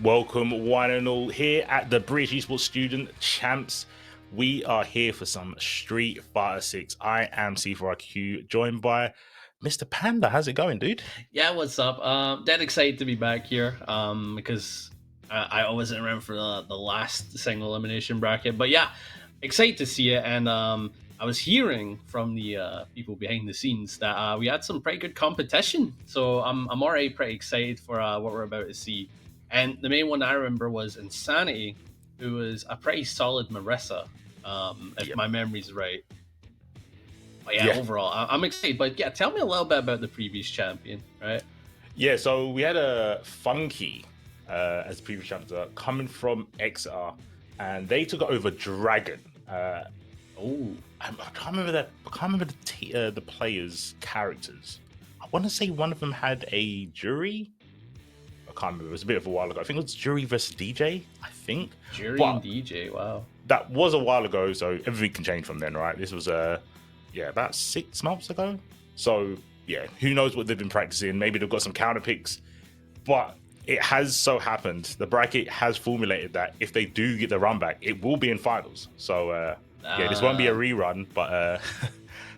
Welcome, one and all, here at the British Esports Student Champs. We are here for some Street Fighter 6. I am C4IQ, joined by Mr. Panda. How's it going, dude? Yeah, what's up? Dead excited to be back here. Because I wasn't around for the last single elimination bracket, but yeah, excited to see it. And I was hearing from the people behind the scenes that we had some pretty good competition. So I'm already pretty excited for what we're about to see. And the main one I remember was Insanity, who was a pretty solid Marissa, if my memory's right. But yeah, overall, I'm excited. But yeah, tell me a little bit about the previous champion, right? Yeah, so we had a Funky as the previous champion coming from XR, and they took it over Dragon. I can't remember that. I can't remember the players' characters. I want to say one of them had a jury. I can't remember. It was a bit of a while ago. I think it was Jury versus DJ. I think Jury and DJ. Wow, that was a while ago. So everything can change from then, right? This was about 6 months ago. So yeah, who knows what they've been practicing? Maybe they've got some counter picks, but it has so happened. The bracket has formulated that if they do get the run back, it will be in finals. So this won't be a rerun, but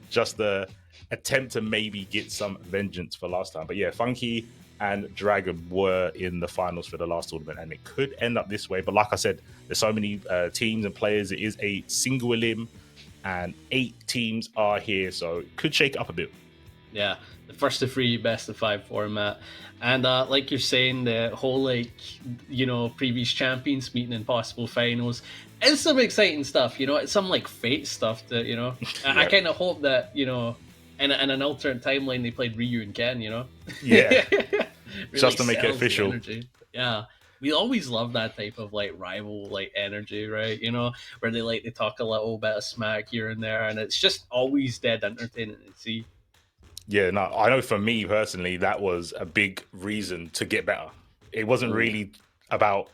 just the attempt to maybe get some vengeance for last time. But yeah, Funky and Dragon were in the finals for the last tournament, and it could end up this way. But like I said, there's so many teams and players. It is a single elim, and 8 teams are here, so it could shake up a bit. Yeah, the first of 3, best of 5 format. And like you're saying, the whole previous champions meeting in possible finals is some exciting stuff. It's some like fate stuff that I kind of hope that in an alternate timeline they played Ryu and Ken. Yeah, really just to make it official. Yeah. We always love that type of like rival like energy, right? Where they like to talk a little bit of smack here and there, and it's just always dead entertaining to see. Yeah, no, I know for me personally, that was a big reason to get better. It wasn't really about,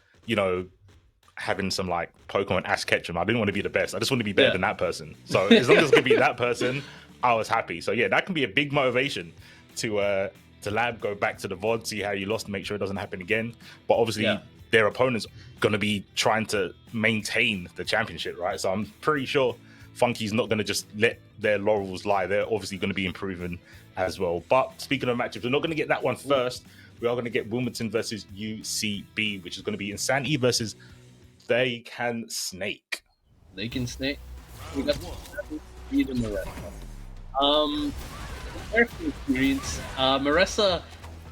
having some like Pokemon Ash Ketchum. I didn't want to be the best. I just want to be better than that person. So as long as I could be that person, I was happy. So yeah, that can be a big motivation to lab, go back to the VOD, see how you lost, make sure it doesn't happen again. But obviously their opponent's going to be trying to maintain the championship, right? So I'm pretty sure Funky's not going to just let their laurels lie. They're obviously going to be improving as well. But speaking of matchups, we're not going to get that one first. We are going to get Wilmington versus UCB, which is going to be Insanity versus They Can Snake. They Can Snake. We got experience. Marissa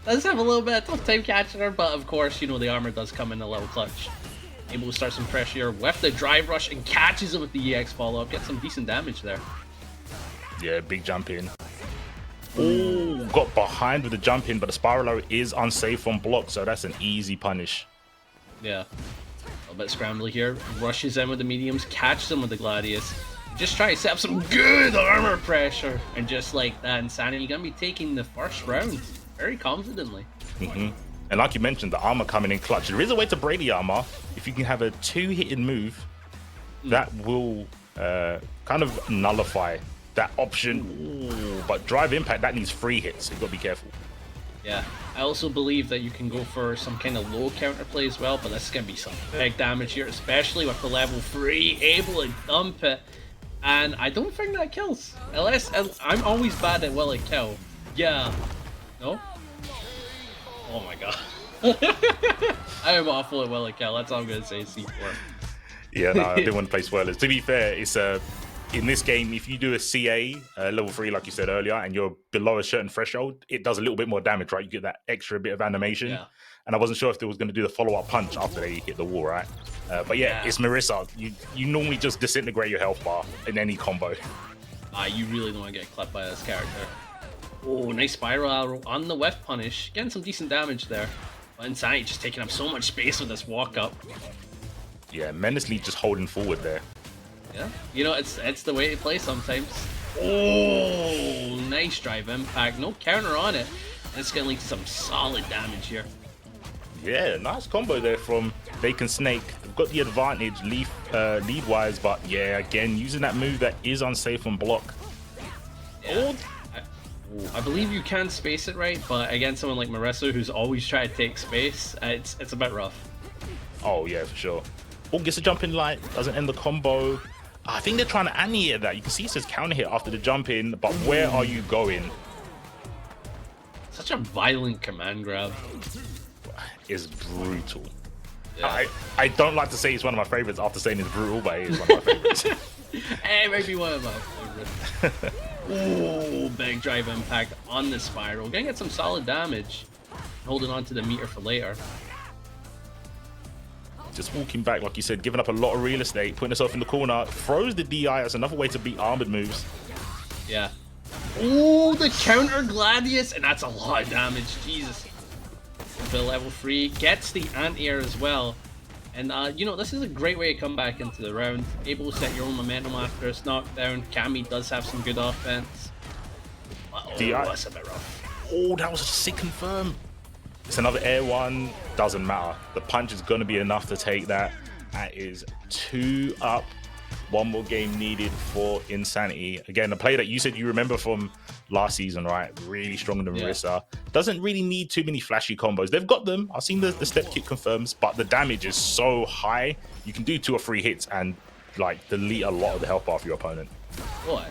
does have a little bit of tough time catching her, but of course, the armor does come in a little clutch. Able to start some pressure with the drive rush and catches it with the EX follow-up. Get some decent damage there. Yeah, big jump in. Oh, got behind with the jump in, but the Spiralo is unsafe on block, so that's an easy punish. Yeah. A little bit scrambly here. Rushes in with the mediums, catches them with the Gladius. Just try to set up some good armor pressure. And just like that, Insanity going to be taking the first round very confidently. And like you mentioned, the armor coming in clutch. There is a way to break the armor. If you can have a 2-hitting move, that will kind of nullify that option. Ooh, but drive impact, that needs 3 hits, so you've got to be careful. Yeah, I also believe that you can go for some kind of low counterplay as well, but this is going to be some big damage here, especially with the level 3, able to dump it. And I don't think that kills. Unless, I'm always bad at will it kill. Yeah. No? Oh my god. I am awful at will it kill, that's all I'm going to say, C4. Yeah, no, I didn't want to play spoilers. To be fair, it's in this game, if you do a CA level 3, like you said earlier, and you're below a certain threshold, it does a little bit more damage, right? You get that extra bit of animation. Yeah. And I wasn't sure if they was going to do the follow-up punch after they hit the wall, right? But yeah, it's Marissa. You normally just disintegrate your health bar in any combo. You really don't want to get clipped by this character. Oh, nice spiral arrow on the whiff punish. Getting some decent damage there. But Insanity just taking up so much space with this walk-up. Yeah, menacingly just holding forward there. Yeah, it's the way to play sometimes. Oh, nice drive impact. No counter on it. It's going to lead to some solid damage here. Yeah, nice combo there from They Can Snake. They've got the advantage lead-wise, but yeah, again, using that move that is unsafe on block. Yeah. I believe you can space it right, but against someone like Marissa, who's always trying to take space, it's a bit rough. Oh yeah, for sure. Oh, gets a jump in light, doesn't end the combo. I think they're trying to anti-hit that. You can see it says counter hit after the jump in, but where are you going? Such a violent command grab. Is brutal. Yeah. I don't like to say it's one of my favorites after saying it's brutal, but it is one of my favorites. Hey, maybe one of my favorites. Ooh, big drive impact on the spiral. Gonna get some solid damage. Holding on to the meter for later. Just walking back, like you said, giving up a lot of real estate, putting herself in the corner, throws the DI. That's another way to beat armored moves. Yeah. Ooh, the counter Gladius, and that's a lot of damage. Jesus. The level 3 gets the anti-air as well. And, you know, this is a great way to come back into the round. Able to set your own momentum after it's knocked down. Cammy does have some good offense. Oh, that's a bit rough. Oh, that was a sick confirm. It's another air one. Doesn't matter. The punch is going to be enough to take that. That is 2 up. One more game needed for Insanity. Again, a player that you said you remember from last season, right? Really strong in the Marissa. Doesn't really need too many flashy combos. They've got them. I've seen the step kick confirms, but the damage is so high. You can do 2 or 3 hits and like delete a lot of the health bar of your opponent. What?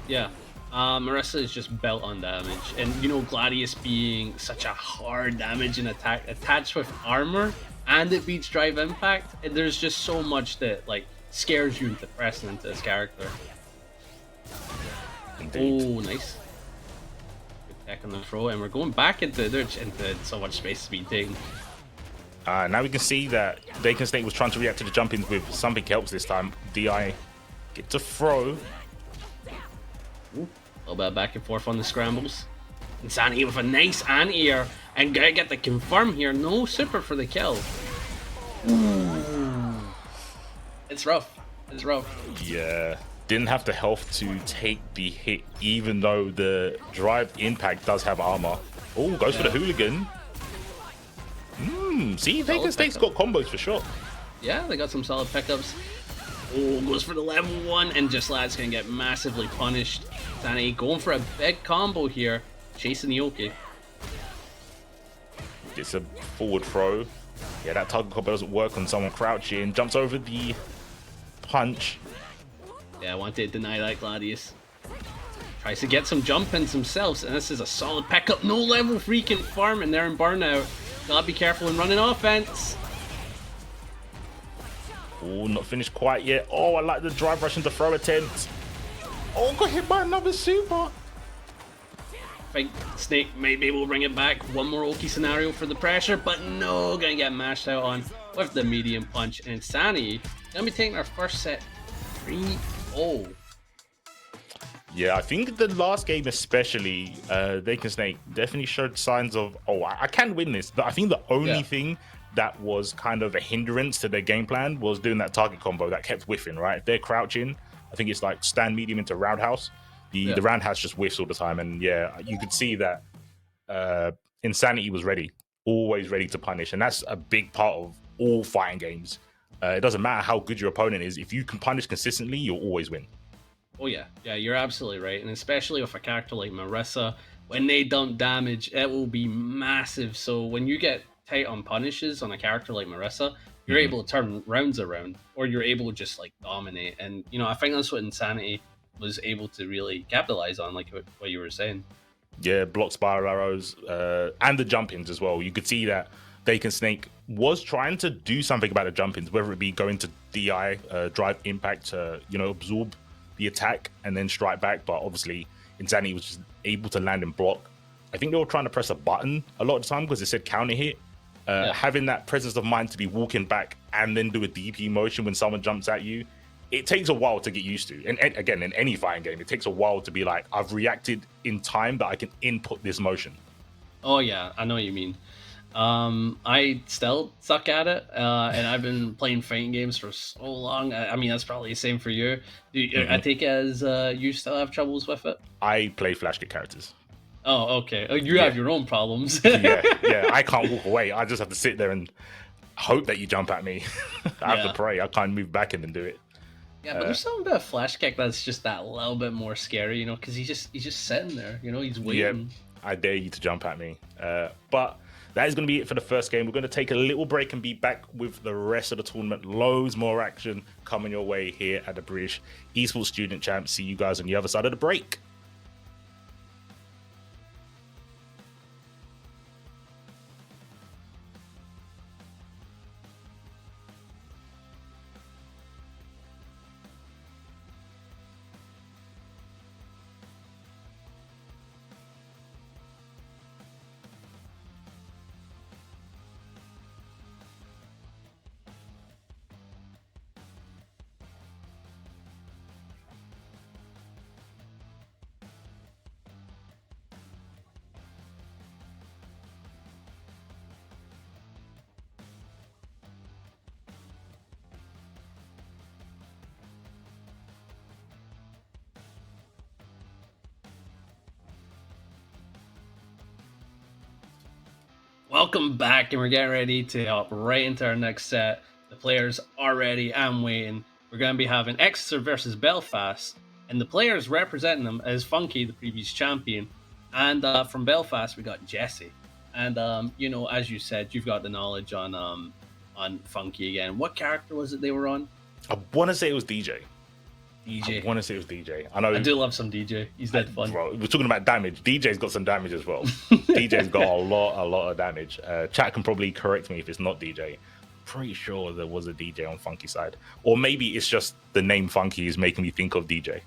Yeah. Marissa is just belt on damage. And, you know, Gladius being such a hard damage and attack attached with armor, and it beats drive impact, and there's just so much that, like, scares you into pressing into this character. Indeed. Oh, nice. Good tech on the throw, and we're going back into so much space is being taken. Now we can see that Dakin Snake was trying to react to the jump-ins with something else this time. DI get to throw. Ooh, a little bit back and forth on the scrambles. Insanity with a nice anti-air, and gonna get the confirm here. No super for the kill. Ooh. It's rough. It's rough. Yeah. Didn't have the health to take the hit, even though the drive impact does have armor. Oh, goes for the hooligan. See, Dakin Snake's got combos for sure. Yeah, they got some solid pickups. Oh, goes for the level 1, and just Lad's gonna get massively punished. Danny going for a big combo here, chasing the Yoki. Gets a forward throw. Yeah, that target combo doesn't work on someone crouching. Jumps over the punch. Yeah, I wanted to deny that Gladius. Tries to get some jump ins themselves, and this is a solid pickup. No level 3 confirm, and they're in burnout. Gotta be careful in running offense. Oh, not finished quite yet. Oh, I like the drive rush into throw attempt. Oh, got hit by another super. I think Snake may be able to bring it back. One more Oki scenario for the pressure, but no, gonna get mashed out on with the medium punch. And Insanity gonna be taking our first set 3-0. Yeah, I think the last game especially, Dakin Snake definitely showed signs of, oh, I can win this. But I think the only thing that was kind of a hindrance to their game plan was doing that target combo that kept whiffing, right? If they're crouching, I think it's like stand medium into roundhouse. The roundhouse just whiffs all the time. And yeah, you could see that Insanity was ready, always ready to punish. And that's a big part of all fighting games. It doesn't matter how good your opponent is. If you can punish consistently, you'll always win. Oh yeah, you're absolutely right, and especially with a character like Marissa, when they dump damage, it will be massive. So when you get tight on punishes on a character like Marissa, you're able to turn rounds around, or you're able to just like dominate. And you know, I think that's what Insanity was able to really capitalize on, like what you were saying. Yeah, block spiral arrows and the jump-ins as well. You could see that Dakin Snake was trying to do something about the jump-ins, whether it be going to DI, drive impact to, you know, absorb the attack and then strike back, but obviously Insanity was just able to land and block. I think they were trying to press a button a lot of the time because it said counter hit. Having that presence of mind to be walking back and then do a DP motion when someone jumps at you, it takes a while to get used to. And again, in any fighting game, it takes a while to be like, I've reacted in time that I can input this motion. Oh yeah, I know what you mean. I still suck at it, and I've been playing fighting games for so long. I mean, that's probably the same for you. I take it as you still have troubles with it? I play flash kick characters. Oh, okay. Oh, you have your own problems. yeah, I can't walk away. I just have to sit there and hope that you jump at me. I have to pray. I can't move back and then do it. Yeah, but there's something about a flash kick that's just that little bit more scary, you know, because he's just sitting there, you know, he's waiting. Yeah, I dare you to jump at me. But that is going to be it for the first game. We're going to take a little break and be back with the rest of the tournament. Loads more action coming your way here at the British Esports Student Champ. See you guys on the other side of the break. Welcome back, and we're getting ready to hop right into our next set. The players are ready and waiting. We're going to be having Exeter versus Belfast, and the players representing them is Funky, the previous champion, and from Belfast we got Jesse. And you know, as you said, you've got the knowledge on Funky again. What character was it they were on? I want to say it was DJ. DJ. I want to say it was DJ. I know. I do love some DJ. He's dead fun. Bro, we're talking about damage. DJ's got some damage as well. DJ's got a lot of damage. Chat can probably correct me if it's not DJ. Pretty sure there was a DJ on Funky side, or maybe it's just the name Funky is making me think of DJ.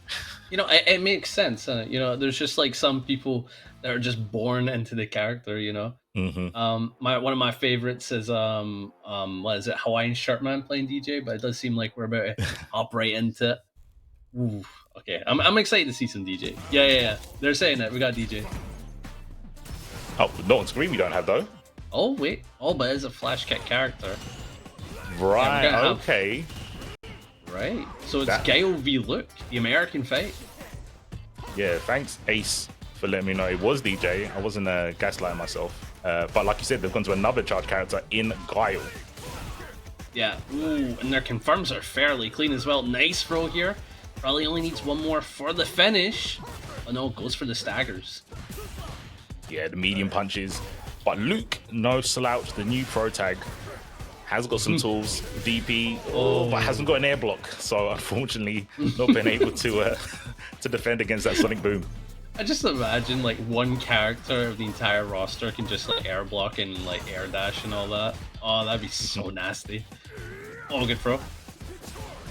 You know, it makes sense. You know, there's just like some people that are just born into the character. You know, one of my favorites is what is it, Hawaiian Shirtman playing DJ, but it does seem like we're about to hop right into it. Ooh, okay, I'm excited to see some DJ. Yeah. They're saying that we got DJ. Oh, not on screen we don't have though. Oh wait, but it's a flash kick character. Right. Yeah, okay. Right. So it's Gale v Luke, the American fight. Yeah. Thanks Ace for letting me know it was DJ. I wasn't gaslighting myself. But like you said, they've gone to another charge character in Guile. Yeah. Ooh, and their confirms are fairly clean as well. Nice throw here. Probably only needs one more for the finish. Oh no, goes for the staggers. Yeah, the medium punches. But Luke, no slouch, the new pro tag, has got some tools. DP, but hasn't got an air block. So unfortunately, not been able to defend against that Sonic Boom. I just imagine like one character of the entire roster can just like air block and like air dash and all that. Oh, that'd be so nasty. Oh, good throw.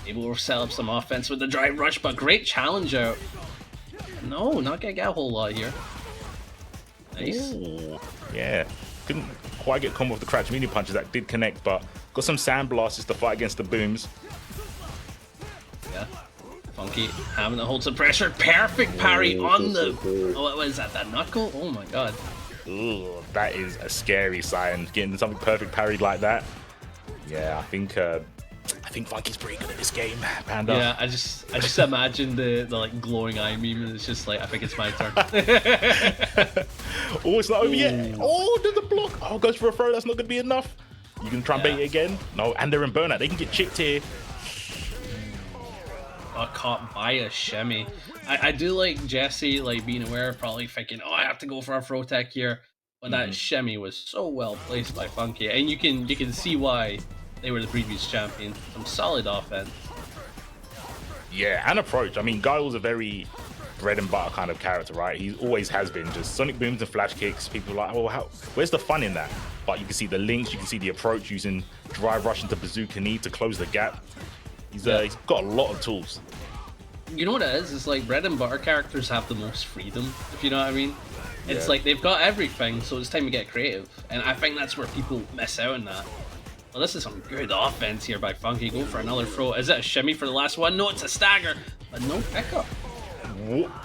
Able to set up some offense with the drive rush, but great challenge out. No, not gonna get a whole lot here. Nice. Ooh, yeah, couldn't quite get combo with the crouch medium punches. That did connect, but got some sand blasters to fight against the booms. Yeah, Funky having to hold some pressure. Perfect parry on the. Oh, what is that? That knuckle? Oh my god. Ooh, that is a scary sign. Getting something perfect parried like that. Yeah, I think Funky's pretty good at this game, Panda. Yeah, I just imagine the like glowing eye meme, and it's just like, I think it's my turn. Oh, it's not over yet. Oh, there's a block. Oh, goes for a throw. That's not going to be enough. You can try and bait it again. No, and they're in burnout. They can get chipped here. Got caught by a shimmy. I do like Jesse like being aware, probably thinking, oh, I have to go for a throw tech here. But that shimmy was so well placed by Funky, and you can see why. They were the previous champion. Some solid offense. Yeah, and approach. I mean, Guile's a very bread and butter kind of character, right? He always has been. Just Sonic Booms and Flash Kicks. People are like, oh, where's the fun in that? But you can see the links, you can see the approach using drive rush into bazooka knee to close the gap. He's got a lot of tools. You know what it is? It's like bread and butter characters have the most freedom, if you know what I mean. It's like they've got everything, so it's time to get creative. And I think that's where people miss out on that. Well, this is some good offense here by Funky. Go for another throw. Is it a shimmy for the last one? No, it's a stagger, but no pickup.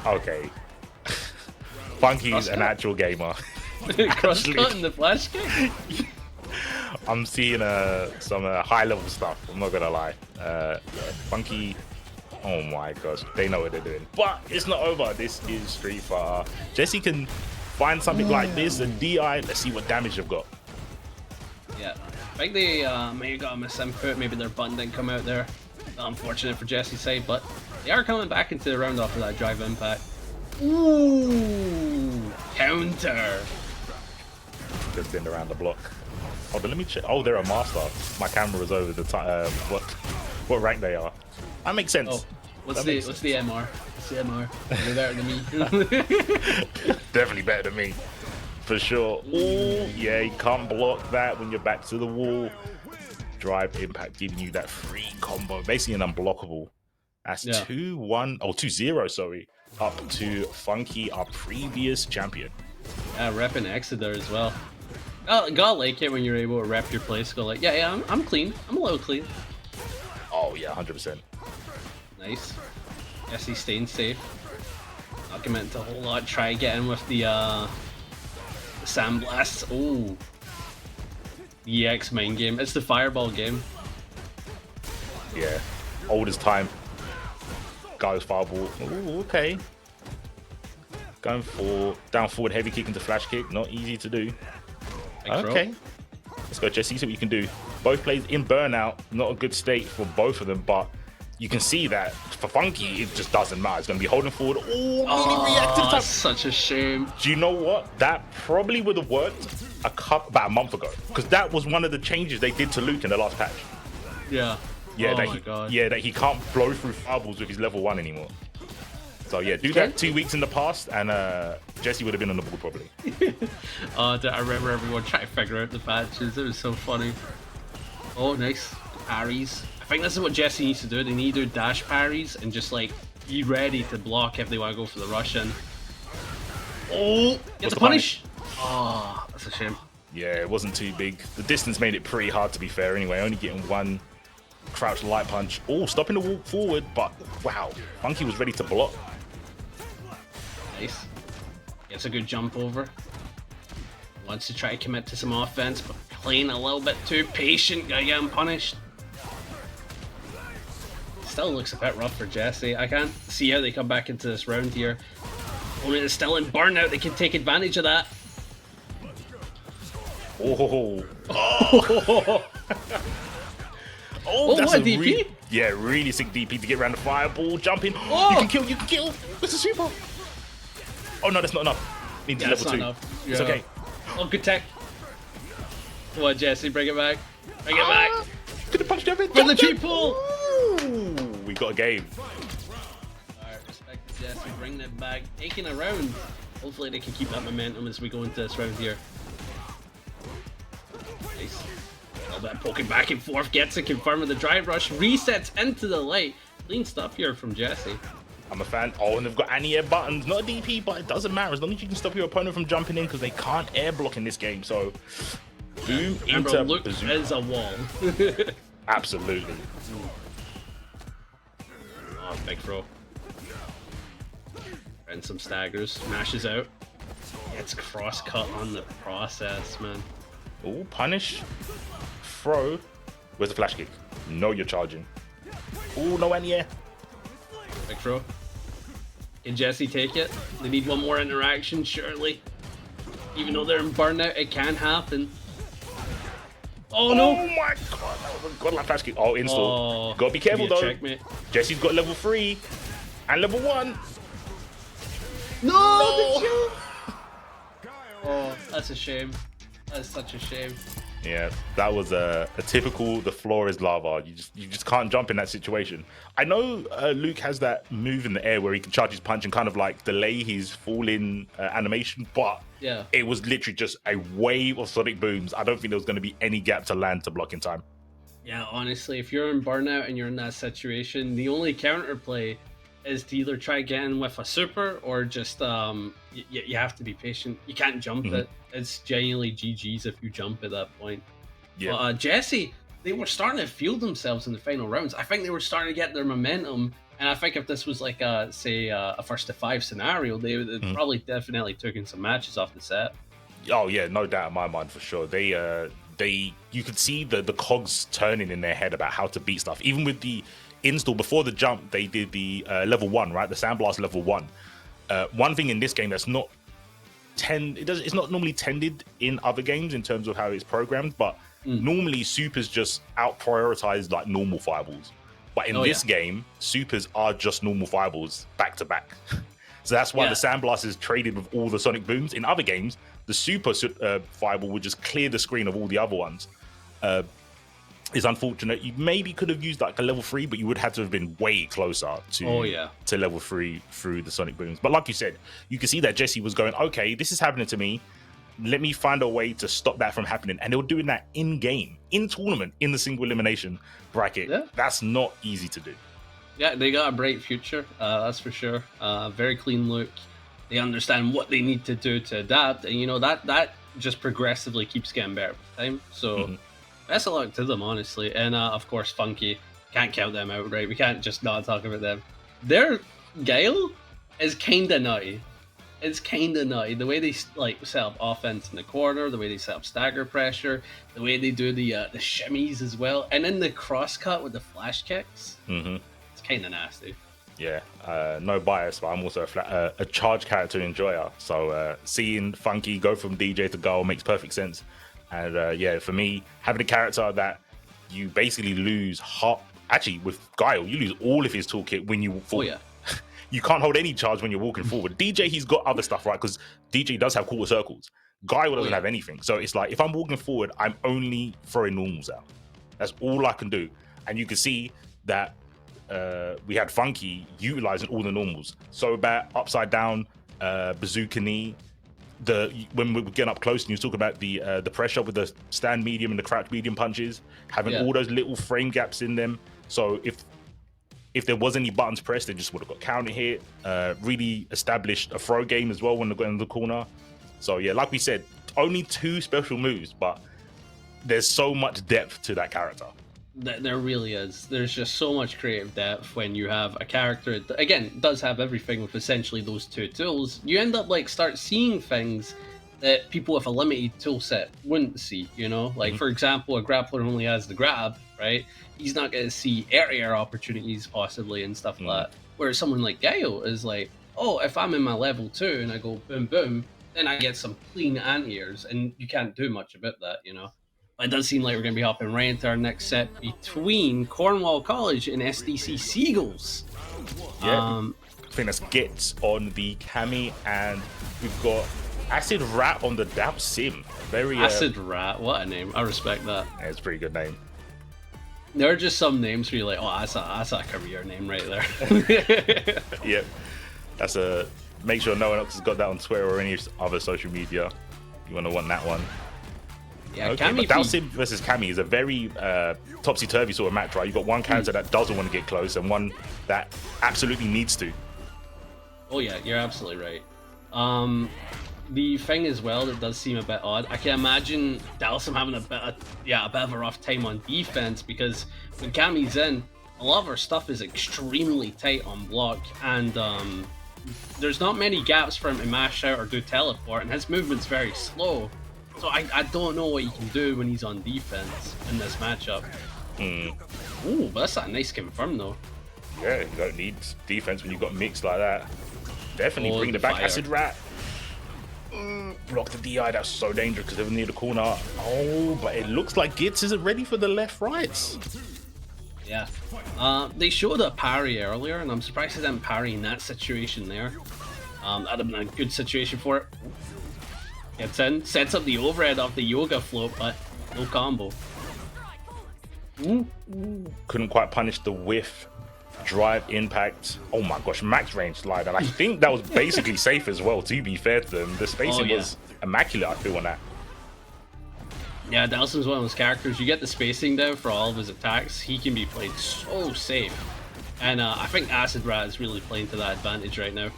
Okay. Funky's an actual gamer. Cross-cut in the flash kick? I'm seeing some high-level stuff, I'm not gonna lie. Funky, oh my gosh, they know what they're doing. But it's not over. This is Street Fighter. Jesse can find something like this, a DI. Let's see what damage they've got. Yeah. I think they may have got a misinput. Maybe their button didn't come out there. Unfortunate for Jesse's side, but they are coming back into the round after that drive impact. Ooh, counter. just in around the block. Hold on, let me check. Oh, they're a master. My camera was over the time. What rank they are? That makes sense. Oh, what's the MR? What's the MR? They're better than me. Definitely better than me, for sure. Oh, yeah, you can't block that when you're back to the wall. Drive impact giving you that free combo, basically an unblockable. That's 2-1, oh 2-0, sorry, up to Funky, our previous champion. Yeah, repping Exeter as well. Oh, gotta like it when you're able to rep your place. Go like, yeah, I'm clean. I'm a little clean. Oh yeah, 100%. Nice. Yes, he's staying safe. Not committing to a whole lot. Try get in with the Sandblast. Oh, the EX main game. It's the fireball game. Yeah, old as time. Goes fireball. Ooh, okay. Going for down forward heavy kick into flash kick. Not easy to do. Okay. Let's go, Jesse. See what you can do. Both plays in burnout. Not a good state for both of them, but you can see that for Funky, it just doesn't matter. It's going to be holding forward. Oh, really reactive time. Such a shame. Do you know what? That probably would have worked about a month ago, because that was one of the changes they did to Luke in the last patch. Yeah. Yeah, God. Yeah, that he can't blow through fireballs with his level 1 anymore. So yeah, do that 2 weeks in the past, and Jesse would have been on the board probably. I remember everyone trying to figure out the patches. It was so funny. Oh, nice parries. I think this is what Jesse needs to do. They need to do dash parries and just like be ready to block if they want to go for the Russian. Oh, get the punish. Oh, that's a shame. Yeah, it wasn't too big. The distance made it pretty hard, to be fair. Anyway, only getting one crouch light punch. Oh, stopping the walk forward, but wow, Funky was ready to block. Nice. Gets a good jump over. Wants to try to commit to some offense, but playing a little bit too patient. Gonna get him punished. Still looks a bit rough for Jesse. I can't see how they come back into this round here. Only it's still in burnout. They can take advantage of that. Oh. Oh, that's what, DP? Yeah, really sick DP to get around the fireball, jumping. Oh. You can kill. It's a super. Oh no, that's not enough. Needs level 2. Enough. It's okay. Oh, good tech. Come on, Jesse, bring it back. Bring it back. Could have punched him in. For the cheap pull. Ooh, we got a game. Alright, respect to Jesse, bringing it back, taking a round. Hopefully they can keep that momentum as we go into this round here. Nice. A little bit poking back and forth, gets it, confirming the drive rush, resets into the light. Clean stuff here from Jesse. I'm a fan. Oh, and they've got anti-air buttons. Not a DP, but it doesn't matter. As long as you can stop your opponent from jumping in, because they can't air block in this game. So, boom into Luke bazooka. is a wall. Absolutely. Oh, big throw. And some staggers. Smashes out. Gets cross-cut on the process, man. Oh, punish. Throw. Where's the flash kick? No, you're charging. Oh, no anti-air. Big throw. Can Jesse take it? They need one more interaction, surely. Even though they're in burnout, it can happen. Oh no! Oh my god! Got like flash kick. Oh, install. Oh, Gotta be careful though. Checkmate. Jesse's got level 3 and level 1. No! No. Oh, that's a shame. That's such a shame. Yeah, that was a typical the floor is lava. You just can't jump in that situation. I know Luke has that move in the air where he can charge his punch and kind of like delay his fall-in animation, but yeah, it was literally just a wave of sonic booms. I don't think there was going to be any gap to land to block in time. Yeah, honestly, if you're in burnout and you're in that situation, the only counterplay is to either try getting with a super or just you have to be patient. You can't jump it. It's genuinely GG's if you jump at that point. Yeah. But Jesse, they were starting to feel themselves in the final rounds. I think they were starting to get their momentum, and I think if this was like a first to 5 scenario, they would probably definitely taken some matches off the set. Oh yeah, no doubt in my mind for sure. You could see the cogs turning in their head about how to beat stuff. Even with the install before the jump, they did the level 1, right? The Sandblast level 1. One thing in this game that's not it's not normally tended in other games in terms of how it's programmed, but normally supers just out prioritize like normal fireballs. But in this game, supers are just normal fireballs back to back. So that's why Yeah. the Sandblast is traded with all the Sonic Booms. In other games, the Super Fireball would just clear the screen of all the other ones. It's unfortunate. You maybe could have used like a level 3, but you would have to have been way closer to level 3 through the Sonic Booms. But like you said, you can see that Jesse was going, okay, this is happening to me. Let me find a way to stop that from happening. And they were doing that in-game, in tournament, in the single elimination bracket. Yeah. That's not easy to do. Yeah, they got a bright future, that's for sure. Very clean look. They understand what they need to do to adapt. And, you know, that just progressively keeps getting better with time. So best of luck to them, honestly. And, of course, Funky. Can't count them out, right? We can't just not talk about them. Their Gale is kind of nutty. It's kind of nutty. The way they like set up offense in the corner, the way they set up stagger pressure, the way they do the shimmies as well, and then the cross cut with the flash kicks. It's kind of nasty. Yeah, no bias, but I'm also a charge character enjoyer. So seeing Funky go from DJ to Guile makes perfect sense. And yeah, for me, having a character that you basically lose half. Actually, with Guile, you lose all of his toolkit when you fall. Oh yeah. You can't hold any charge when you're walking forward. DJ, he's got other stuff, right? Because DJ does have quarter circles. Guile doesn't have anything. So it's like, if I'm walking forward, I'm only throwing normals out. That's all I can do. And you can see that we had Funky utilizing all the normals. So bat, upside down, bazooka knee. When we were getting up close and you talk about the pressure with the stand medium and the crouch medium punches, having all those little frame gaps in them. So if there was any buttons pressed, they just would have got counter hit. Really established a throw game as well when they got in the corner. So yeah, like we said, only 2 special moves, but there's so much depth to that character. There really is. There's just so much creative depth when you have a character that, again, does have everything with essentially those 2 tools. You end up start seeing things that people with a limited tool set wouldn't see, you know? Like, for example, a grappler only has the grab, right? He's not going to see air opportunities possibly and stuff like that. Whereas someone like Guile is like, oh, if I'm in my level 2 and I go boom, boom, then I get some clean anti-airs, and you can't do much about that, you know? But it does seem like we're going to be hopping right into our next set between Cornwall College and SDC Seagulls. Yeah, I think that's Gets on the Cammy, and we've got Acid Rat on the Doubt Sim. Very Acid Rat, what a name. I respect that. Yeah, it's a pretty good name. There are just some names where you're like, oh, that's a career name right there. Yep. That's a... Make sure no one else has got that on Twitter or any other social media. You want that one. Yeah, okay, but Dalsim versus Cammy is a very topsy-turvy sort of match, right? You've got one character that doesn't want to get close and one that absolutely needs to. Oh yeah, you're absolutely right. The thing as well that does seem a bit odd, I can imagine Dalsim having a bit of a rough time on defense, because when Cammy's in, a lot of her stuff is extremely tight on block, and there's not many gaps for him to mash out or do teleport, and his movement's very slow. So I don't know what he can do when he's on defense in this matchup. Ooh, but that's a nice confirm though. Yeah, you don't need defense when you've got mix like that. Definitely bring it back. Fire. Acid Rat. Block the DI, that's so dangerous because they're near the corner. Oh, but it looks like Gitz isn't ready for the left-rights. Yeah. They showed a parry earlier, and I'm surprised they didn't parry in that situation there. That'd have been a good situation for it. Gets in, sets up the overhead off the yoga float, but no combo. Couldn't quite punish the whiff, drive, impact. Oh my gosh, max range slide. And I think that was basically safe as well, to be fair to them. The spacing was immaculate, I feel, on that. Yeah, Dalsim's one of those characters. You get the spacing down for all of his attacks, he can be played so safe. And I think Acid Rat is really playing to that advantage right now.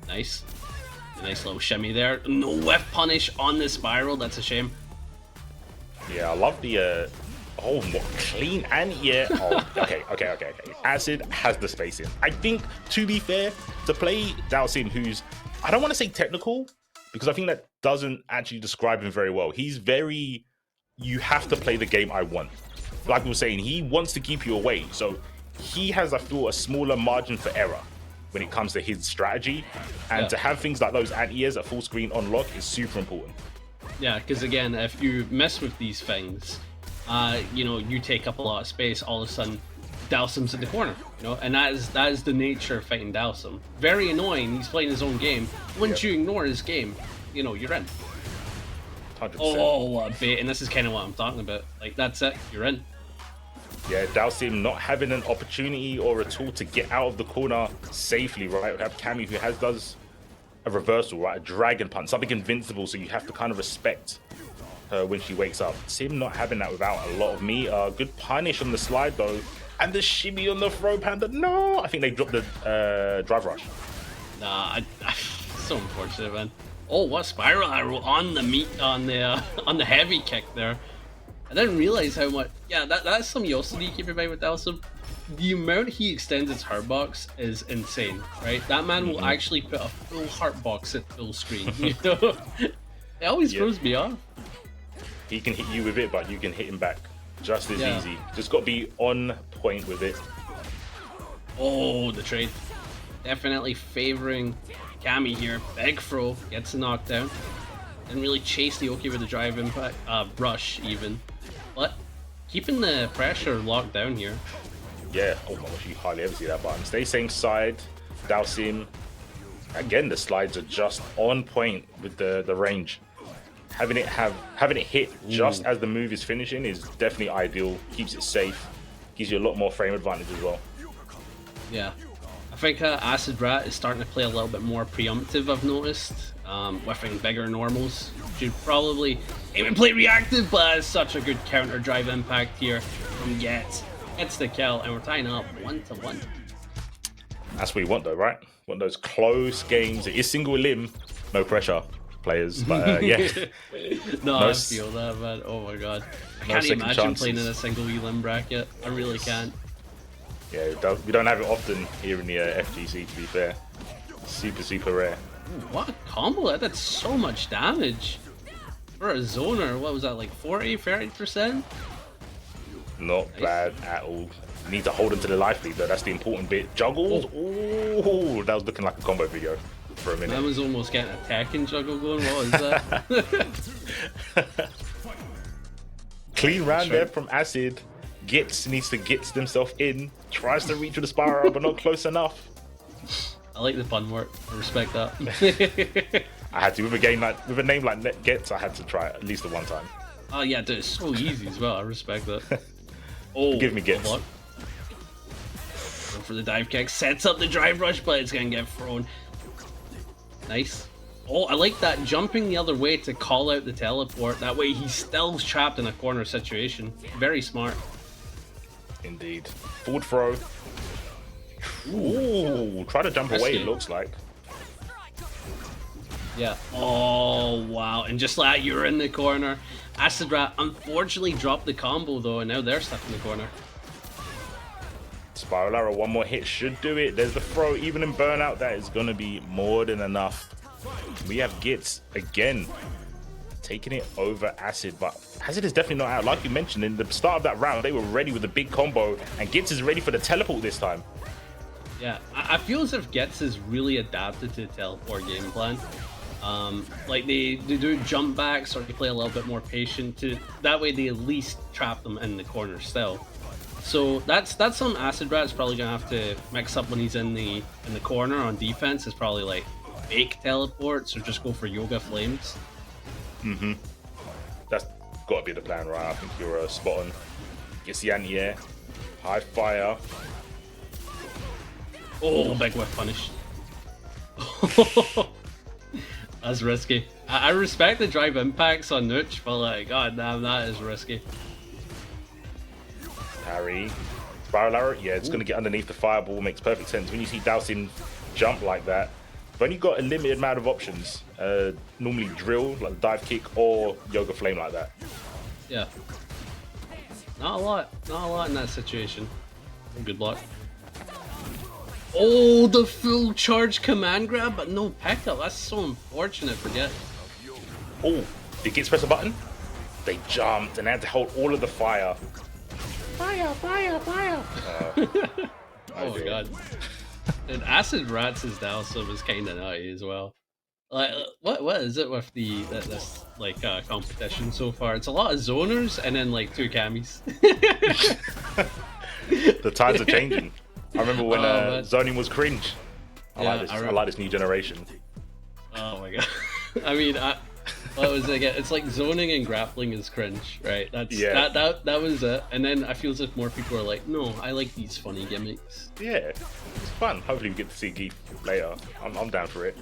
Nice. A nice little shimmy there. No whiff punish on the spiral, that's a shame. Yeah, I love the oh, what clean and oh, okay. Acid has the spacing. I think, to be fair, to play Dalsim, who's, I don't want to say technical, because I think that doesn't actually describe him very well. He's very, you have to play the game I want. Like we were saying, he wants to keep you away. So he has, I feel, a smaller margin for error when it comes to his strategy. And to have things like those anti-airs at full screen on lock is super important. Yeah, because again, if you mess with these things, you know, you take up a lot of space, all of a sudden Dalsim's in the corner, you know, and that is the nature of fighting Dalsim. Very annoying. He's playing his own game. Once you ignore his game, you know, you're in. 100%. Oh, what a bait! And this is kind of what I'm talking about. Like, that's it. You're in. Yeah, Dalsim not having an opportunity or a tool to get out of the corner safely, right? We have Cammy who does a reversal, right? A dragon punch, something invincible, so you have to kind of respect her when she wakes up. Sim not having that without a lot of meat. Good punish on the slide though, and the shimmy on the throw panda. No, I think they dropped the drive rush. Nah, so unfortunate, man. Oh, what spiral arrow on the meat on the heavy kick there. I didn't realize how much. Yeah, that's some Yosidi keep in mind with Dalsim. The amount he extends his heart box is insane, right? That man will actually put a full heart box at full screen. You know, it always throws me off. He can hit you with it, but you can hit him back just as easy. Just got to be on point with it. Oh, the trade. Definitely favoring Cammy here. Big throw, gets the knockdown. Didn't really chase the Oki with the drive impact, rush even. But keeping the pressure locked down here. Yeah, oh my gosh, you hardly ever see that button. Stay same side, Dalsim. Again, the slides are just on point with the range. Having it hit just as the move is finishing is definitely ideal. Keeps it safe. Gives you a lot more frame advantage as well. Yeah. I think Acid Rat is starting to play a little bit more preemptive, I've noticed. Whiffing bigger normals. Should probably even play reactive, but it's such a good counter drive impact here from Getz. Gets the kill, and we're tying up 1-1. That's what you want though, right? Want those close games. It is single limb, no pressure, players, but yeah. No, I feel that, man. Oh my god. I can't imagine playing in a single limb bracket. I really can't. Yeah, we don't have it often here in the FGC, to be fair. Super rare. Ooh, what a combo! That did so much damage. For a zoner, what was that, like 30%? Not bad at all. Need to hold him to the life lead though, that's the important bit. Juggles, ooh, that was looking like a combo video for a minute. That was almost getting a Tekken juggle going, what was that? Clean round there from Acid. Needs to get himself in, tries to reach with the spiral, but not close enough. I like the pun work, I respect that. I had to, with a name like Gets, I had to try it at least the one time. Oh yeah, dude, it's so easy as well, I respect that. Oh, give me Gets. Go for the dive kick, sets up the drive rush, but it's gonna get thrown. Nice. Oh, I like that, jumping the other way to call out the teleport. That way he's still trapped in a corner situation. Very smart. Indeed. Forward throw. Ooh, try to jump away, it looks like. Yeah. Oh, wow. And just like that, you're in the corner. Acid Rat unfortunately dropped the combo though, and now they're stuck in the corner. Spiral arrow, one more hit should do it. There's the throw, even in burnout, that is going to be more than enough. We have Gitz again taking it over Acid, but Acid is definitely not out. Like you mentioned, in the start of that round, they were ready with a big combo, and Gitz is ready for the teleport this time. Yeah, I feel as if Getz is really adapted to the teleport game plan. Like they do jump backs, or they play a little bit more patient. That way they at least trap them in the corner still. So that's something Acid Rat's probably gonna have to mix up when he's in the corner on defense. Is probably like fake teleports or just go for Yoga Flames. That's got to be the plan, right? I think you're spot on. Gets the anti-air, high fire. Oh, big whiff punish. That's risky. I respect the drive impacts on Nooch, but like, god damn, that is risky. Parry. Spiral arrow, yeah, it's going to get underneath the fireball. Makes perfect sense. When you see Dalsim jump like that, you've only got a limited amount of options. Normally drill, like the dive kick, or Yoga Flame like that. Yeah. Not a lot in that situation. Good luck. Oh, the full charge command grab, but no pickup. That's so unfortunate for Get. Oh, did Gitz press a button? They jumped and had to hold all of the fire. Fire! Oh my god. And Acid Rats' Dalsim is kind of nutty as well. Like, what is it with this like competition so far? It's a lot of zoners and then like 2 camis. The times are changing. I remember when zoning was cringe. I Yeah, like this. I like this new generation. Oh my god. I mean, what was it again? It's like zoning and grappling is cringe, right? That was it. And then I feel as if more people are like, no, I like these funny gimmicks. Yeah, it's fun. Hopefully we get to see Geef later. I'm down for it.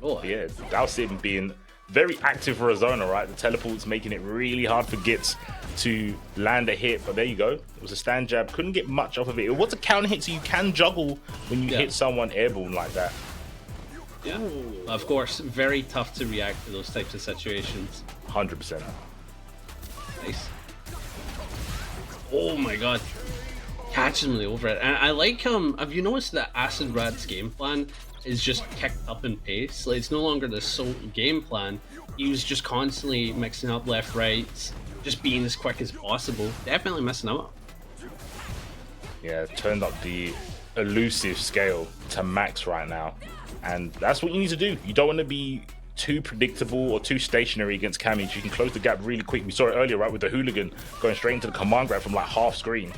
Oh, But yeah, Dalsim being very active for a zoner, right? The teleport's making it really hard for Gitz to land a hit, but there you go. It was a stand jab, couldn't get much off of it. It was a counter hit, so you can juggle when you hit someone airborne like that. Yeah, of course, very tough to react to those types of situations. 100%. Nice. Oh my god. Catches him in the overhead. And I like have you noticed that Acid Rat's game plan is just kicked up in pace? Like, it's no longer the sole game plan. He was just constantly mixing up left, right, just being as quick as possible. Definitely messing up. Yeah, turned up the elusive scale to max right now. And that's what you need to do. You don't want to be too predictable or too stationary against Cammy. You can close the gap really quick. We saw it earlier, right, with the hooligan going straight into the command grab from like half screen.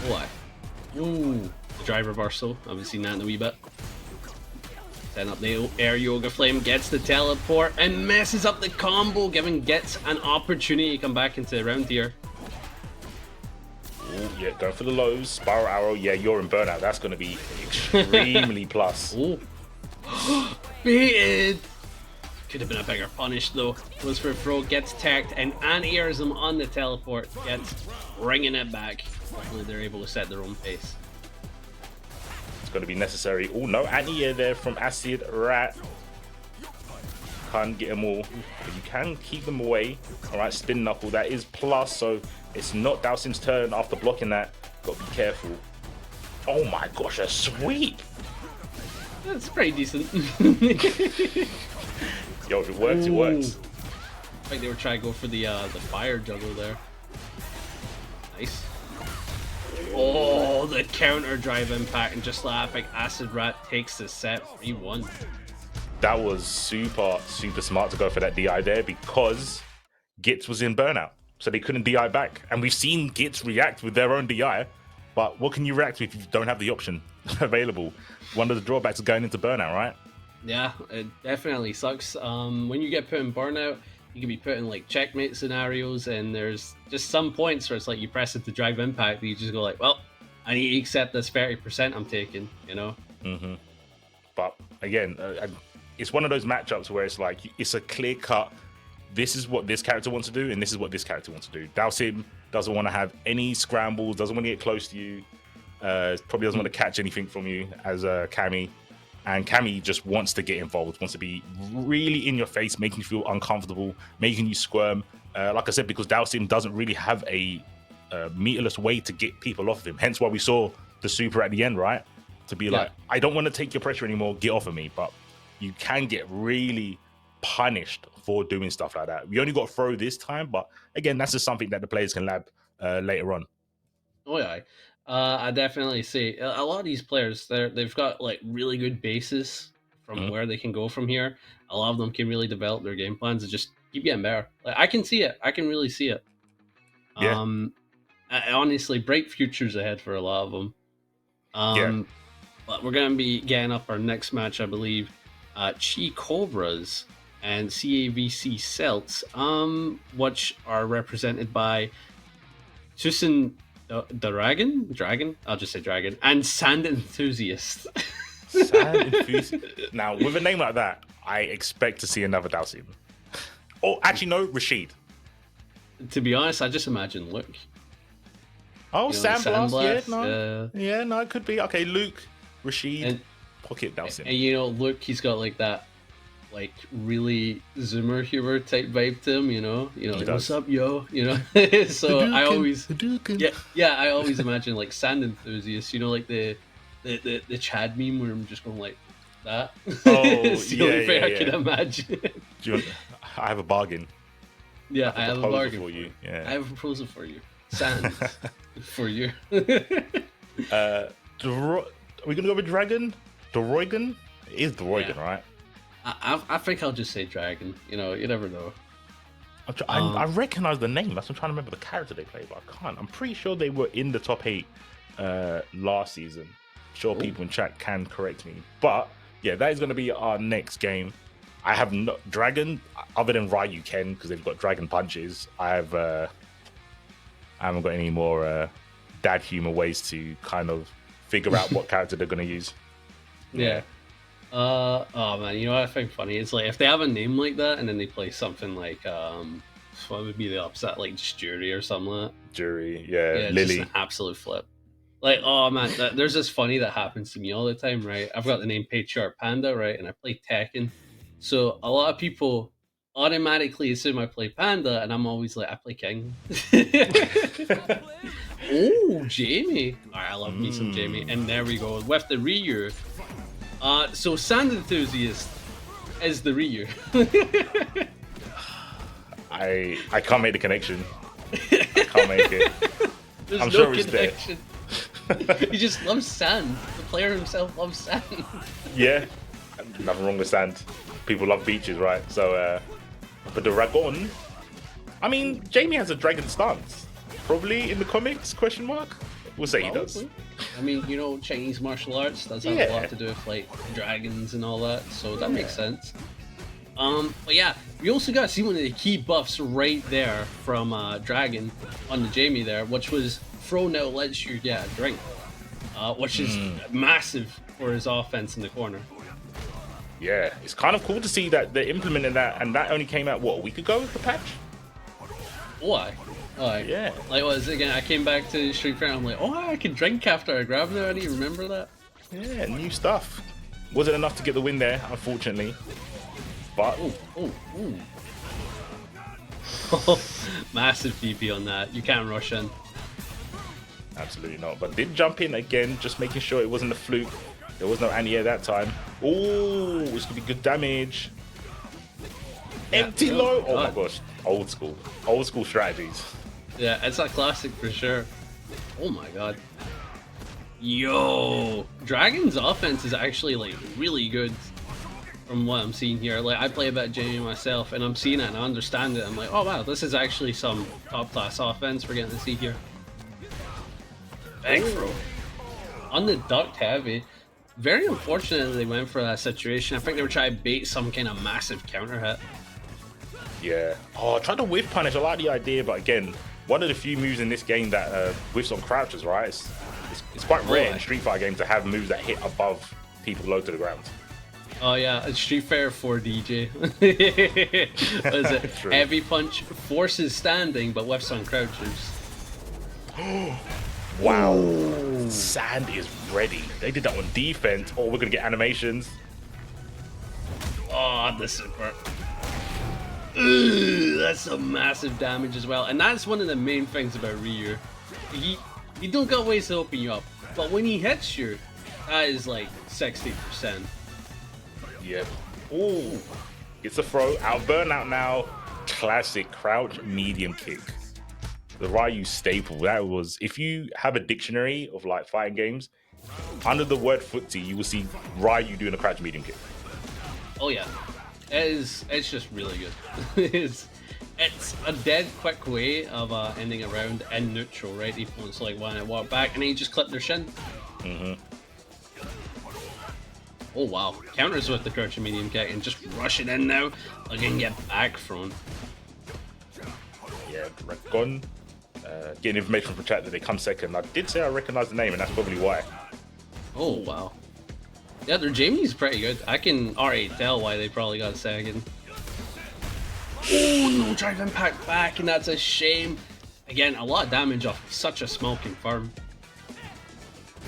What? Ooh, the drive reversal. I haven't seen that in a wee bit. Setting up the air yoga flame, gets the teleport and messes up the combo, giving Gitz an opportunity to come back into the round here. Ooh, yeah, going for the lows. Spiral arrow. Yeah, you're in burnout. That's going to be extremely plus. Ooh. Baited! Could have been a bigger punish though. Goes for a throw, gets tagged, and anti-airs him on the teleport. Gets bringing it back. Hopefully they're able to set their own pace. It's going to be necessary. Oh no, anti-air there from Acid Rat. Can't get them all, but you can keep them away. All right, spin knuckle. That is plus, so it's not Dalsim's turn after blocking that. Got to be careful. Oh my gosh, a sweep! That's pretty decent. Yo, if it works, it works. I think they were trying to go for the fire juggle there. Nice. Oh, the counter drive impact, and just like Acid Rat takes the set 3-1. That was super smart to go for that DI there because Gitz was in burnout, so they couldn't DI back. And we've seen Gitz react with their own DI, but what can you react to if you don't have the option available? One of the drawbacks of going into burnout, right? Yeah, it definitely sucks. When you get put in burnout, you can be put in like checkmate scenarios, and there's just some points where it's like you press it to drive impact, and you just go like, well, I need to accept this 30% I'm taking, you know? Mm-hmm. But again, it's one of those matchups where it's like, it's a clear cut, this is what this character wants to do, and this is what this character wants to do. Dalsim doesn't want to have any scrambles, doesn't want to get close to you, probably doesn't want to catch anything from you as Cammy. And Cammy just wants to get involved, wants to be really in your face, making you feel uncomfortable, making you squirm. Like I said, because Dalsim doesn't really have a meterless way to get people off of him. Hence why we saw the super at the end, right? To be like, I don't want to take your pressure anymore, get off of me. But you can get really punished for doing stuff like that. We only got throw this time, but again, that's just something that the players can lab later on. Oh yeah, I definitely see a lot of these players. They've got like really good bases from where they can go from here. A lot of them can really develop their game plans and just keep getting better. Like, I can see it. I can really see it. Yeah. Honestly, bright futures ahead for a lot of them. But we're gonna be getting up our next match, I believe. Chi Cobras and CAVC Celts, which are represented by Susan Dragon? I'll just say Dragon. And Sand Enthusiast. Sand Enthusiast. Now, with a name like that, I expect to see another Dalsim. Oh, actually, no, Rashid. To be honest, I just imagine Luke. Oh, Sandblast. Sandblast. Yeah, no, it could be. Okay, Luke, Rashid, and Pocket Dalsim. And you know, Luke, he's got like that, like really Zoomer humor type vibe to him. You know, like, what's up, yo? You know, so I always, I always imagine like Sand Enthusiast. You know, like the Chad meme where I'm just going like that. Oh, it's the only thing I can imagine. I have a bargain. Yeah, I have a bargain for you. Yeah, I have a proposal for you. Sand for you. Are we gonna go with Dragon? Doroigan? It is Doroigan, right? I think I'll just say Dragon. You know, you never know. I recognize the name. That's what I'm trying to remember the character they played, but I can't. I'm pretty sure they were in the top 8 last season. Sure, Ooh. people in chat can correct me, but yeah, that is going to be our next game. I have no dragon other than Ryu Ken because they've got dragon punches. I haven't got any more dad humor ways to kind of figure out what character they're going to use. Yeah. Oh man, you know what I find funny? It's like if they have a name like that and then they play something like what would be the opposite, like just Jury or something like that. Jury, yeah, It's Lily. just an absolute flip. Like, oh man, there's this funny that happens to me all the time, right? I've got the name Patriarch Panda, right? And I play Tekken. So a lot of people automatically assume I play Panda, and I'm always like, I play King. Oh, Jamie. Alright, I love me some Jamie. And there we go. With the Ryu. So Sand Enthusiast is the Ryu. I can't make the connection. I can't make it. There's I'm no sure it's connection. He just loves sand. The player himself loves sand. Yeah, nothing wrong with sand. People love beaches, right? So, but the dragon. I mean, Jamie has a dragon stance. Probably in the comics? Question mark. We'll say Probably. he does. I mean, you know, Chinese martial arts does have a lot to do with like dragons and all that, so that makes sense. But yeah, we also got to see one of the key buffs right there from Dragon on the Jamie there, which was Throw now lets you get a drink, which is massive for his offense in the corner. Yeah, it's kind of cool to see that they're implementing that, and that only came out, what, a week ago, the patch? Why? Yeah. Like, was again? I came back to Street Fighter. I'm like, oh, I can drink after I grab it. I didn't remember that. Yeah, new stuff. Wasn't enough to get the win there, unfortunately. But massive DP on that. You can't rush in. absolutely not. But did jump in again, just making sure it wasn't a fluke. There was no anti-air that time. Oh, this could be good damage. Empty low. Oh my gosh, old school strategies. Yeah, it's a classic for sure. Oh my god. Yo, Dragon's offense is actually like really good from what I'm seeing here. Like, I play a bit of Jamie myself, and I'm seeing it and I understand it. I'm like, oh wow, this is actually some top class offense we're getting to see here. Big throw on the ducked heavy. Very unfortunate they went for that situation. I think they were trying to bait some kind of massive counter hit. Yeah. Oh, I tried to whiff punish. I like the idea, but again, one of the few moves in this game that whiffs on crouches, right? It's quite rare in Street Fighter games to have moves that hit above people low to the ground. Oh yeah, it's Street Fighter 4 DJ. What is it? True. Heavy punch forces standing, but whiffs on crouches. Wow. Sand is ready. They did that on defense. Oh, we're gonna get animations. Oh, the super. Ugh, that's some massive damage as well, and that's one of the main things about Ryu. He don't got ways to open you up, but when he hits you, that is like 60%. Yep. Ooh. It's a throw. Out burnout now. Classic crouch medium kick. The Ryu staple. That was, if you have a dictionary of like fighting games, under the word footsie, you will see Ryu doing a crouch medium kick. Oh yeah. It's just really good. it's a dead quick way of ending a round in neutral, right? The opponent's like, why not walk back, and then you just clip their shin. Oh wow, counters with the crouching medium kick and just rushing in now. Again, get back thrown. Yeah, Dragon. Getting information from chat that they come second. I did say I recognize the name, and that's probably why. Oh wow. Yeah, their Jamie's pretty good. I can already tell why they probably got second. Oh, no drive impact back, and that's a shame. Again, a lot of damage off such a small confirm.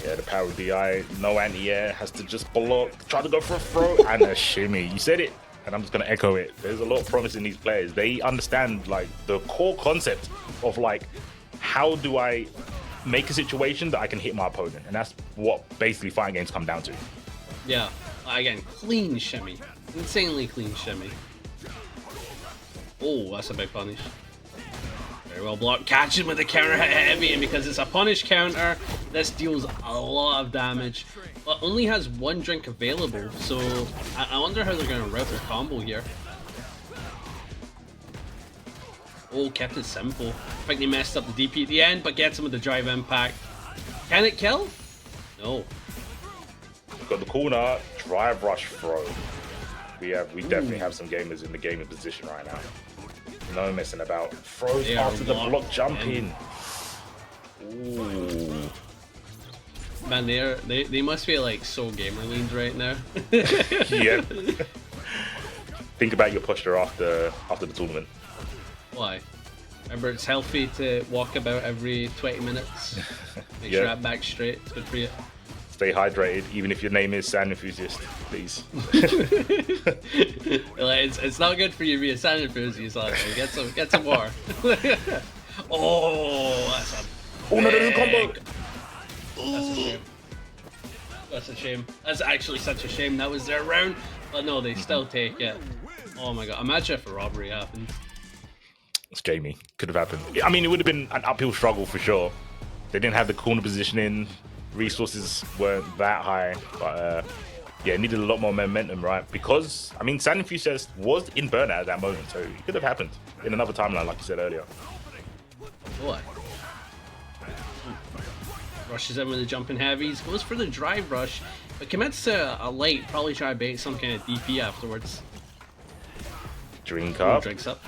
Yeah, the power DI, no anti-air, has to just block, try to go for a throw, and a shimmy. You said it, and I'm just going to echo it. There's a lot of promise in these players. They understand, like, the core concept of, like, how do I make a situation that I can hit my opponent? And that's what basically fighting games come down to. Yeah, again, clean shimmy. Insanely clean shimmy. Oh, that's a big punish. Very well blocked. Catch him with the counter hit heavy, and because it's a punish counter, this deals a lot of damage, but only has one drink available, so I wonder how they're going to route their combo here. Oh, kept it simple. I think they messed up the DP at the end, but gets him with the drive impact. Can it kill? No. Got the corner, drive rush throw. We definitely have some gamers in the gaming position right now. No messing about. Throws They are after the locked block jump in. Ooh. Man, they must be like so gamer leaned right now. Yeah. Think about your posture after the tournament. Why? Remember, it's healthy to walk about every 20 minutes. Make sure that back straight. It's good for you. Stay hydrated, even if your name is Sand Enthusiast, please. Like, it's not good for you to be a sand enthusiast. Get some more. Oh, that's a Oh no, there's a combo. That's a shame. That's a shame. That's actually such a shame. That was their round, but no, they still take it. Oh my god! Imagine if a robbery happened. It's Jamie. Could have happened. I mean, it would have been an uphill struggle for sure. They didn't have the corner positioning. Resources weren't that high, but yeah, it needed a lot more momentum, right? Because I mean, Sand Enthusiast was in burnout at that moment, so it could have happened in another timeline, like you said earlier. What? Rushes in with the jumping heavies, goes for the drive rush, but commits to a light, probably try to bait some kind of DP afterwards. Drink up. Drinks up.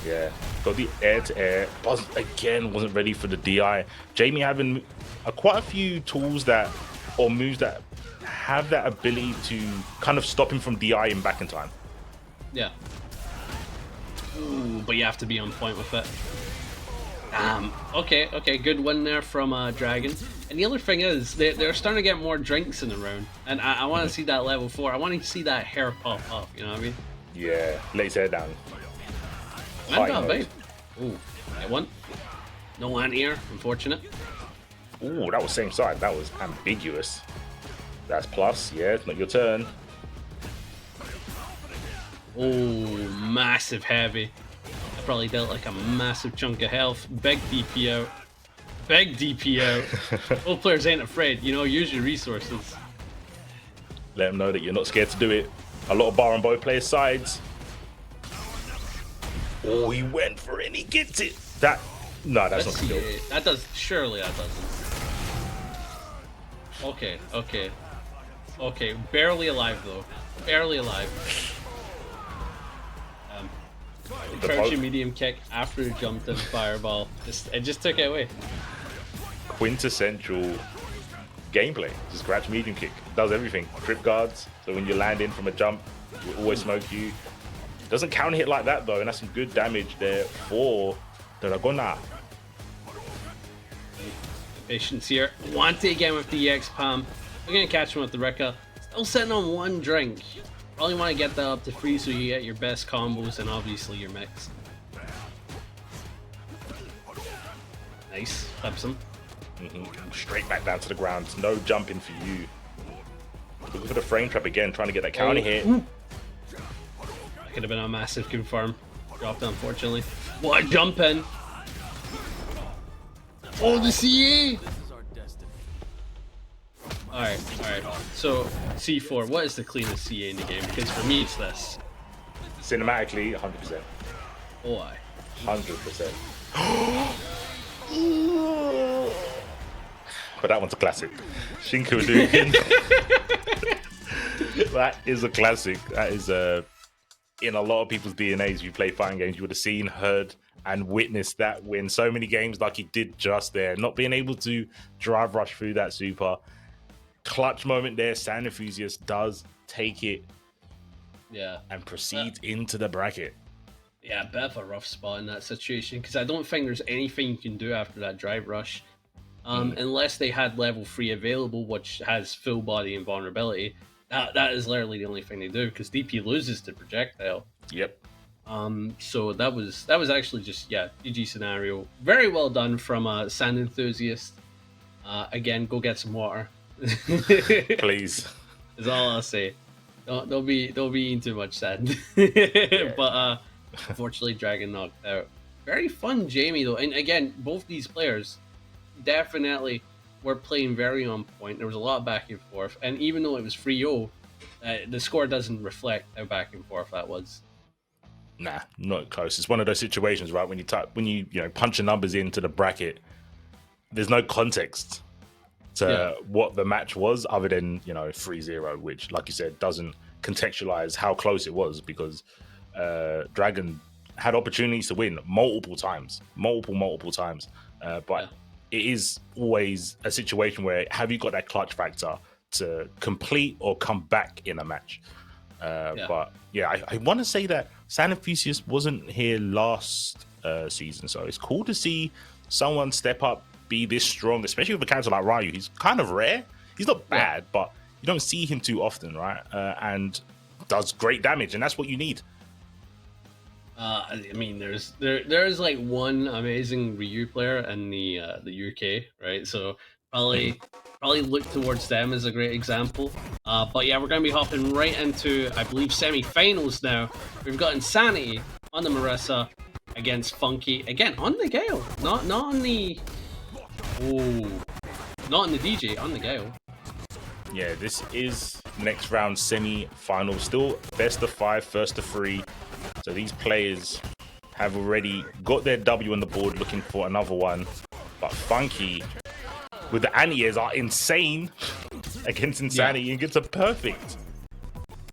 Yeah, got the air-to-air. Buzz again wasn't ready for the DI. Jamie having quite a few tools or moves that have that ability to kind of stop him from DIing back in time. Yeah. Ooh, but you have to be on point with it. Okay, good win there from Dragon. And the other thing is, they're starting to get more drinks in the round. And I want to see that level 4. I want to see that hair pop up, you know what I mean? Yeah, lay his hair down. Man got bait. Ooh, get one. No anti-air, unfortunate. Ooh, that was same side. That was ambiguous. That's plus. Yeah, it's not your turn. Oh, massive heavy. I probably dealt like a massive chunk of health. Big DP out. Big DP out. Both players ain't afraid. You know, use your resources. Let them know that you're not scared to do it. A lot of bar on both players' sides. Oh, he went for it and he gets it. No, that's not the kill. That does, surely that doesn't. Okay, barely alive though. Barely alive. Crouching medium kick after he jumped in fireball. It just took it away. Quintessential gameplay. Just crouch medium kick. Does everything. Grip guards. So when you land in from a jump, it will always smoke you. Doesn't counter hit like that though, and that's some good damage there for Dragona. Patience here. Want it again with the EX Palm. We're gonna catch him with the Rekka. Still sitting on one drink. Probably want to get that up to 3 so you get your best combos and obviously your mix. Nice. Clips him. Straight back down to the ground. No jumping for you. Looking for the frame trap again, trying to get that counter hit. That could have been a massive confirm. Dropped unfortunately. What a jump in! Oh, the CA! Alright. So, C4, what is the cleanest CA in the game? Because for me, it's this. Cinematically, 100%. Oh, I. 100%. But that one's a classic. Shinku Hadouken. That is a classic. That is in a lot of people's DNAs. You play fighting games, you would have seen, heard, and witnessed that win so many games like he did just there. Not being able to drive rush through that super. Clutch moment there. Sand Enthusiast does take it. Yeah. And proceeds into the bracket. Yeah, a bit of a rough spot in that situation because I don't think there's anything you can do after that drive rush. Unless they had level 3 available, which has full body invulnerability. That is literally the only thing they do because DP loses to projectile. Yep. So that was actually just GG scenario. Very well done from Sand Enthusiast. Again, go get some water. Please. Is all I'll say. Don't be eating too much sand. Yeah. But unfortunately, Dragon knocked out. Very fun, Jamie though, and again, both these players definitely were playing very on point. There was a lot of back and forth, and even though it was 3-0, the score doesn't reflect how back and forth that was. Nah, not close. It's one of those situations, right? When you punch your numbers into the bracket, there's no context. to what the match was, other than 3-0, which, like you said, doesn't contextualize how close it was, because Dragon had opportunities to win multiple times, but it is always a situation where, have you got that clutch factor to complete or come back in a match? But yeah, I want to say that Sanafusius wasn't here last season, so it's cool to see someone step up, be this strong, especially with a character like Ryu. He's kind of rare. He's not bad, but you don't see him too often, right? And does great damage, and that's what you need. I mean, there's like one amazing Ryu player in the UK, right? So probably look towards them as a great example. But yeah, we're going to be hopping right into, I believe, semi-finals now. We've got Insanity on the Marissa against Funky again on the Gale, not on the not on the DJ, on the Gale. Yeah, this is next round semi-final, still best of 5, first to 3. So these players have already got their W on the board, looking for another one. But Funky, with the anti-airs, are insane against Insanity and gets a perfect.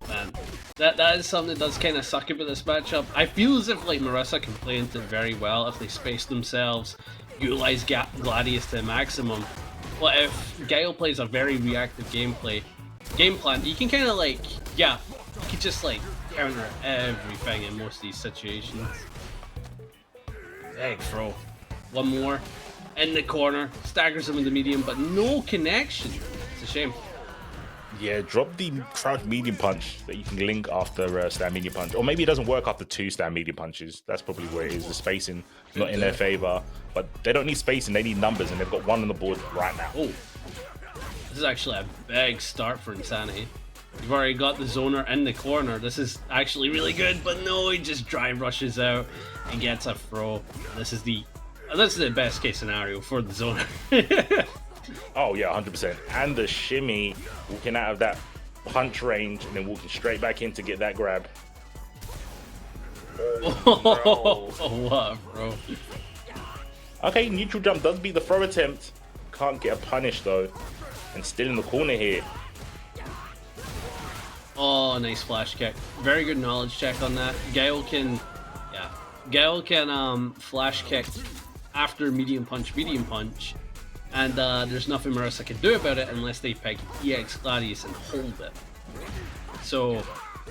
Man, that is something that does kind of suck about this matchup. I feel as if like Marissa can play into it very well if they space themselves, utilize Gladius to the maximum. But if Gale plays a very reactive game plan, you can kind of like, you can just like counter everything in most of these situations. Egg throw. One more. In the corner. Staggers him in the medium, but no connection. It's a shame. Yeah, drop the crouch medium punch that you can link after stand medium punch. Or maybe it doesn't work after 2 stand medium punches. That's probably where it is. The spacing not in their favor. But they don't need spacing, they need numbers, and they've got 1 on the board right now. Oh. This is actually a big start for Insanity. You've already got the zoner in the corner. This is actually really good, but no, he just drive rushes out and gets a throw. This is the best case scenario for the zoner. Oh yeah, 100%. And the shimmy, walking out of that punch range and then walking straight back in to get that grab. Oh, what, bro? Okay, neutral jump does beat the throw attempt. Can't get a punish though. And still in the corner here. Oh, nice flash kick. Very good knowledge check on that. Gale can flash kick after medium punch, and there's nothing Marissa can do about it unless they pick EX Gladius and hold it. So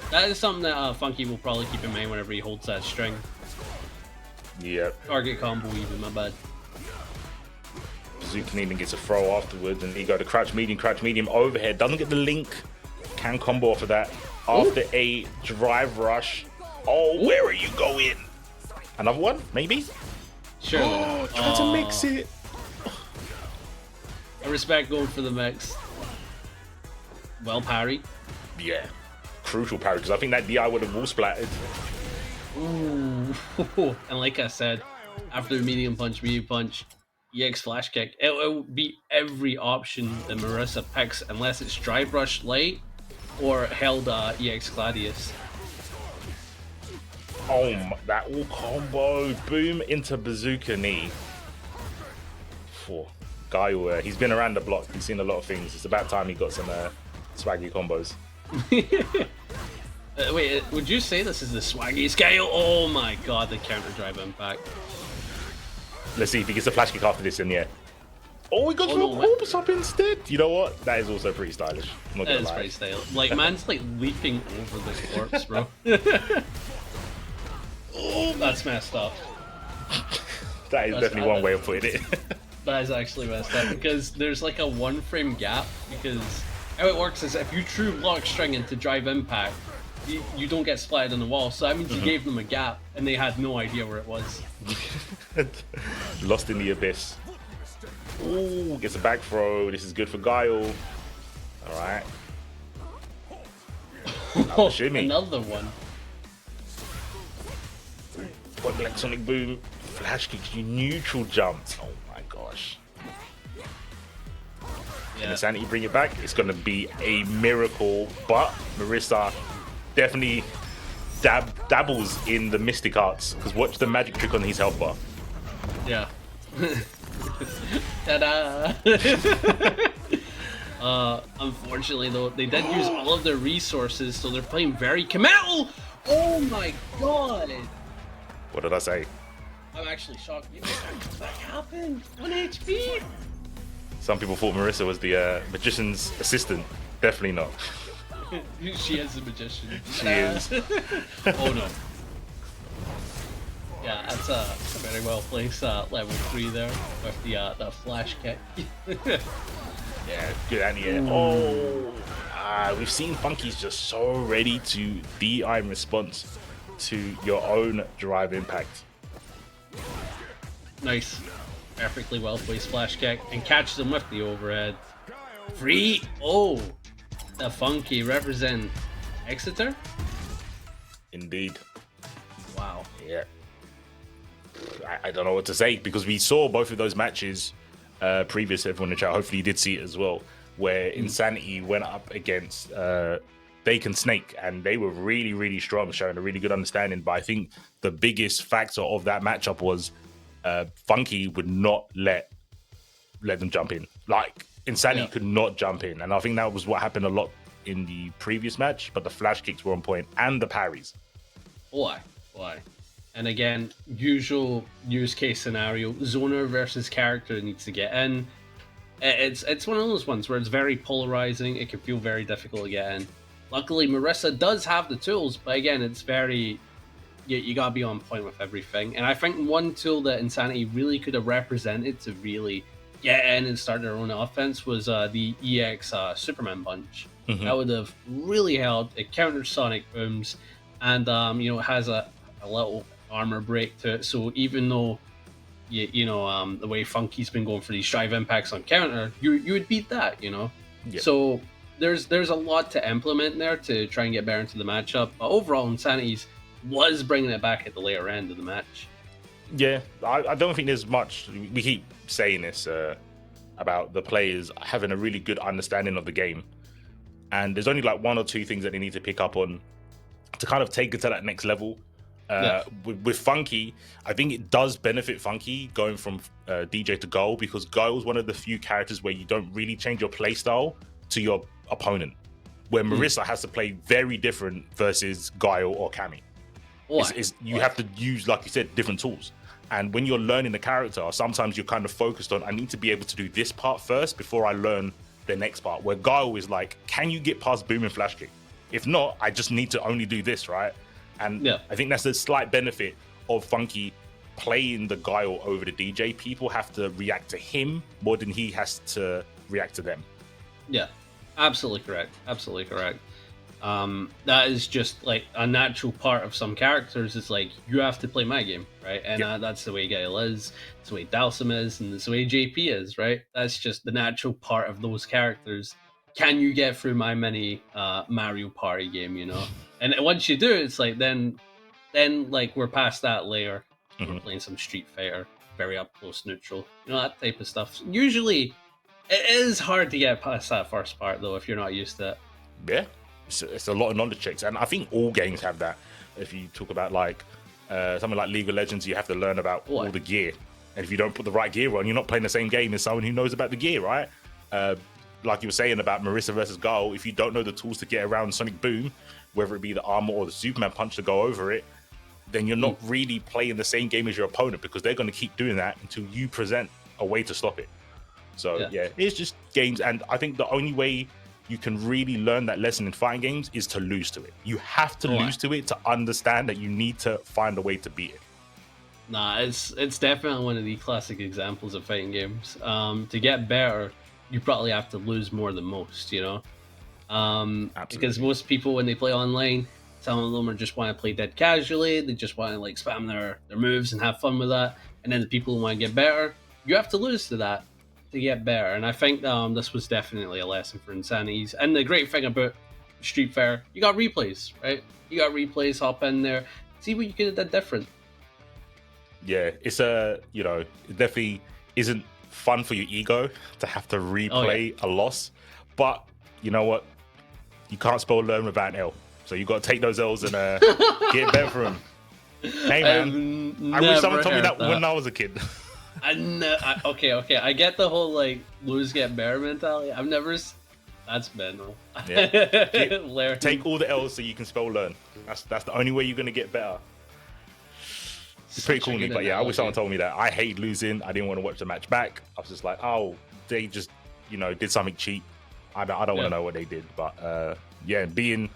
that is something that Funky will probably keep in mind whenever he holds that string. Yeah. Target combo even, my bad. Zucchini gets a throw afterwards, and he got a crouch medium overhead. Doesn't get the link. Can combo off of that after a drive rush. Oh, where are you going? Another one, maybe? Sure. Oh, try to mix it. I respect going for the mix. Well parry. Yeah. Crucial parry, because I think that DI would have wall splattered. Ooh. And like I said, after medium punch, EX flash kick, it will beat every option that Marissa picks unless it's drive rush light or held EX Gladius. Oh, that all combo. Boom into bazooka knee. For Guy, he's been around the block. He's seen a lot of things. It's about time he got some swaggy combos. Wait, would you say this is the swaggiest Gale? Oh my god, the counter drive impact. Let's see if he gets a flash kick after this, and yeah. Oh, he got a corpse up instead. You know what? That is also pretty stylish. I'm not gonna lie. That is pretty stylish. Like, man's like leaping over the corpse, bro. Oh, that's messed up. That is definitely one way of putting it. That is actually messed up because there's like a 1 frame gap, because how it works is if you true block string into drive impact, you don't get splatted on the wall. So that means you gave them a gap and they had no idea where it was. Lost in the abyss. Ooh, gets a back throw. This is good for Guile. Alright. Another one. What, like Sonic Boom, flash kicks, you neutral jumped. Oh my gosh. Yeah. Can Insanity bring it back? It's gonna be a miracle, but Marissa definitely dabbles in the mystic arts, because watch the magic trick on his health bar. Yeah. Ta-da! Unfortunately, though, they did use all of their resources, so they're playing very committal. Oh my god! What did I say? I'm actually shocked. That happened. 1 HP. Some people thought Marissa was the magician's assistant. Definitely not. She is a magician. She is. Oh no. Yeah, that's a very well placed level 3 there with the flash kick. Yeah, good on you. Oh, we've seen Funky's just so ready to DI in response to your own drive impact. Nice. Perfectly well placed flash kick and catches him with the overhead. Free. Oh, the Funky represent Exeter. Indeed. Wow. Yeah. I don't know what to say because we saw both of those matches previous. Everyone in the chat, hopefully you did see it as well, where Insanity went up against Dake and Snake, and they were really, really strong, showing a really good understanding. But I think the biggest factor of that matchup was Funky would not let them jump in. Like Insanity could not jump in, and I think that was what happened a lot in the previous match. But the flash kicks were on point and the parries. Why? And again, usual use case scenario: zoner versus character needs to get in. It's one of those ones where it's very polarizing. It can feel very difficult to get in. Luckily, Marissa does have the tools, but again, it's very you gotta be on point with everything. And I think one tool that Insanity really could have represented to really get in and start their own offense was the EX Superman punch. Mm-hmm. That would have really helped. It counters Sonic booms, and it has a little armor break to it. So even though the way Funky's been going for these drive impacts on counter, you would beat that. Yep. So there's a lot to implement there to try and get better into the matchup. But overall, Insanity's was bringing it back at the later end of the match. Yeah, I don't think there's much. We keep saying this about the players having a really good understanding of the game, and there's only like one or two things that they need to pick up on to kind of take it to that next level. With Funky, I think it does benefit Funky going from DJ to Guile, because Guile is one of the few characters where you don't really change your playstyle to your opponent, where Marissa has to play very different versus Guile or Cammy. You have to use, like you said, different tools. And when you're learning the character, sometimes you're kind of focused on, I need to be able to do this part first before I learn the next part, where Guile is like, can you get past boom and flash kick? If not, I just need to only do this, right? And I think that's a slight benefit of Funky playing the Guile over the DJ. People have to react to him more than he has to react to them. Yeah, absolutely correct. That is just like a natural part of some characters. It's like, you have to play my game, right? And that's the way Guile is, it's the way Dalsum is, and it's the way JP is, right? That's just the natural part of those characters. Can you get through my mini Mario Party game, And once you do, it's like then like we're past that layer. We're playing some Street Fighter, very up close neutral, that type of stuff. Usually, it is hard to get past that first part though if you're not used to it. Yeah, it's a lot of knowledge checks, and I think all games have that. If you talk about like something like League of Legends, you have to learn about all the gear, and if you don't put the right gear on, you're not playing the same game as someone who knows about the gear, right? Like you were saying about Marissa versus Guile, if you don't know the tools to get around Sonic Boom, whether it be the armor or the Superman punch to go over it, then you're not really playing the same game as your opponent, because they're going to keep doing that until you present a way to stop it. So yeah, it's just games, and I think the only way you can really learn that lesson in fighting games is to lose to it. You have to lose to it to understand that you need to find a way to beat it. Nah, it's definitely one of the classic examples of fighting games. To get better, you probably have to lose more than most, because most people, when they play online, some of them just want to play dead casually. They just want to like spam their moves and have fun with that. And then the people who want to get better, you have to lose to that to get better. And I think this was definitely a lesson for Insanities. And the great thing about Street Fighter, you got replays, right? You got replays, hop in there, see what you could have done different. Yeah, it's it definitely isn't fun for your ego to have to replay a loss, but you know what, you can't spell learn without an L, so you got to take those L's and get better from them. Hey man, I wish someone told me that when I was a kid. Okay, I get the whole like lose get better mentality. I've never That's mental. Yeah. Hilarious. Take all the L's so you can spell learn. That's the only way you're gonna get better. It's pretty cool, Nick. But yeah, I wish someone told me that. I hate losing. I didn't want to watch the match back. I was just like, oh, they just, did something cheap. I don't want to know what they did. But yeah, being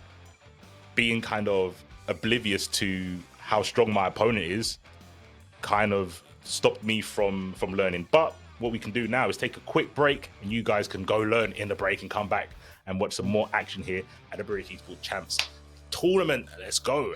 kind of oblivious to how strong my opponent is kind of stopped me from learning. But what we can do now is take a quick break, and you guys can go learn in the break and come back and watch some more action here at the British Esports Champs Tournament. Let's go.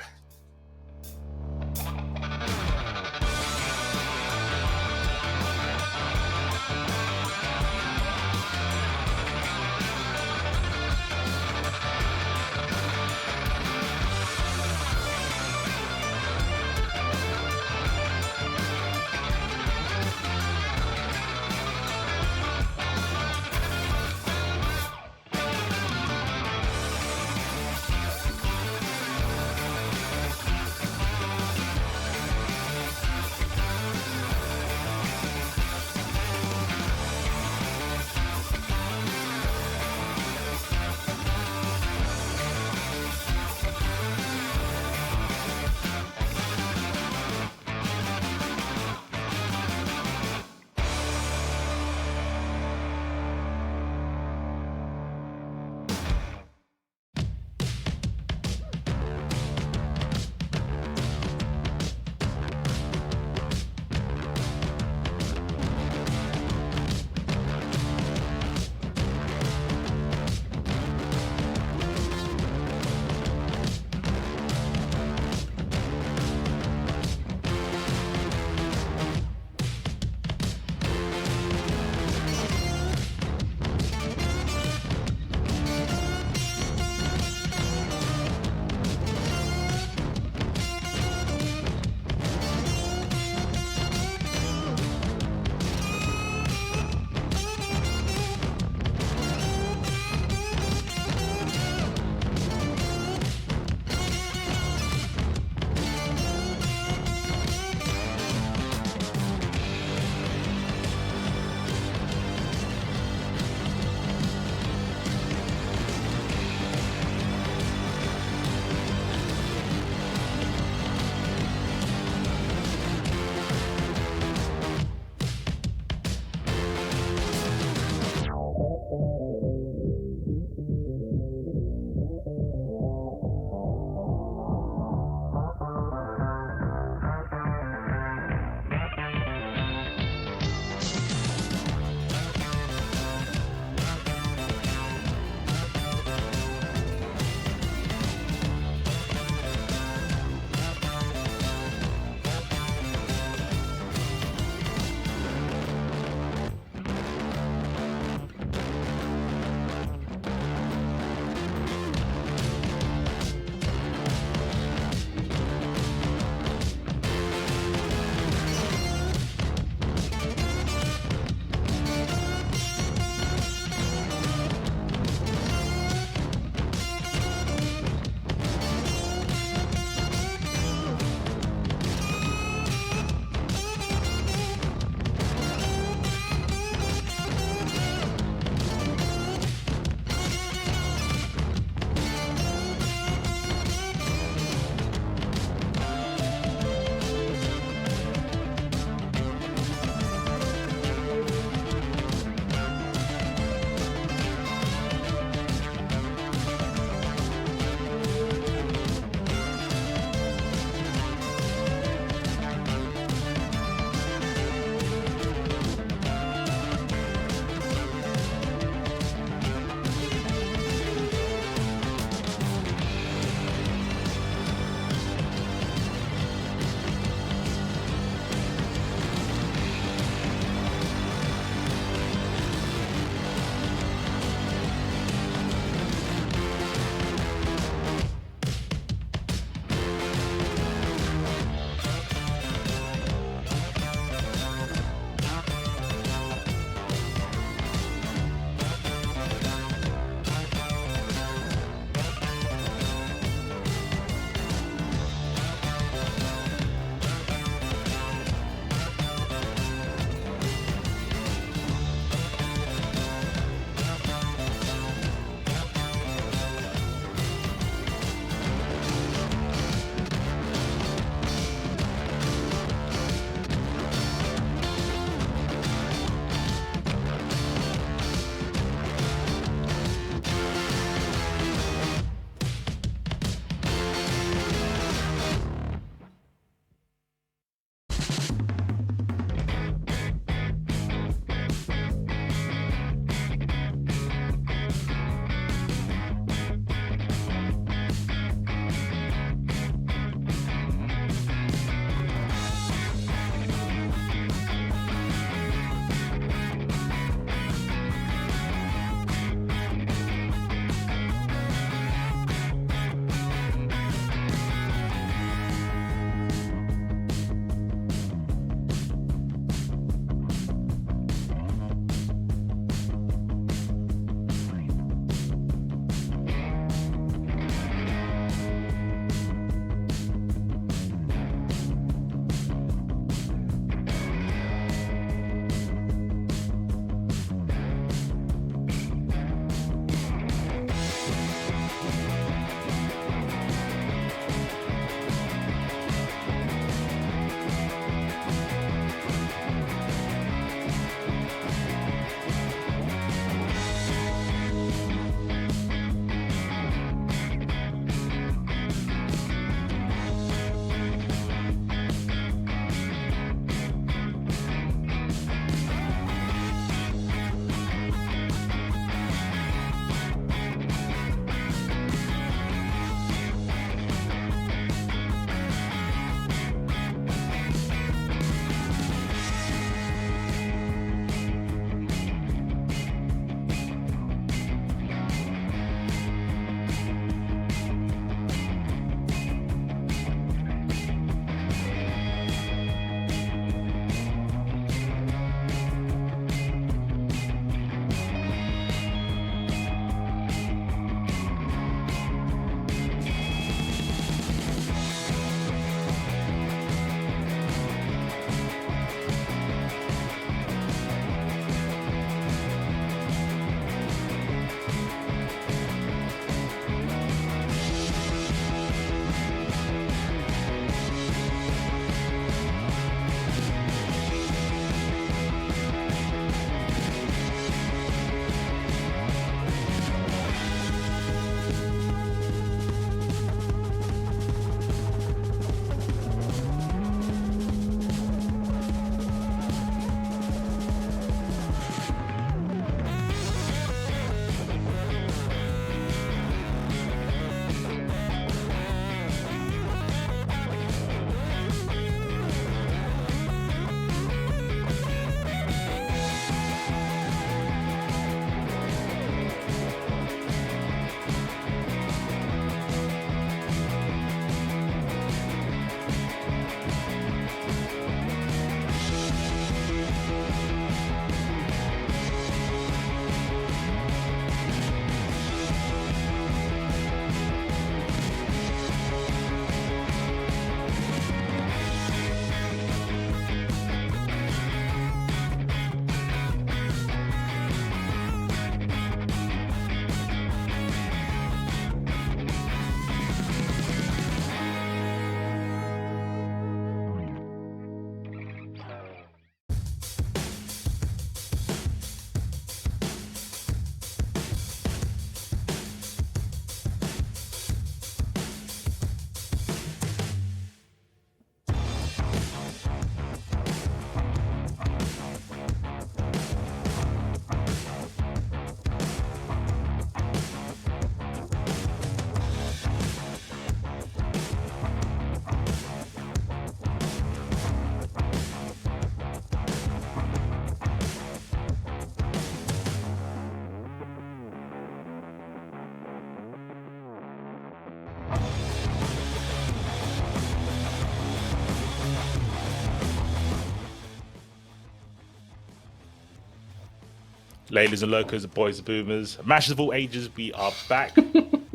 Ladies and lurkers, boys and boomers, mashers of all ages, we are back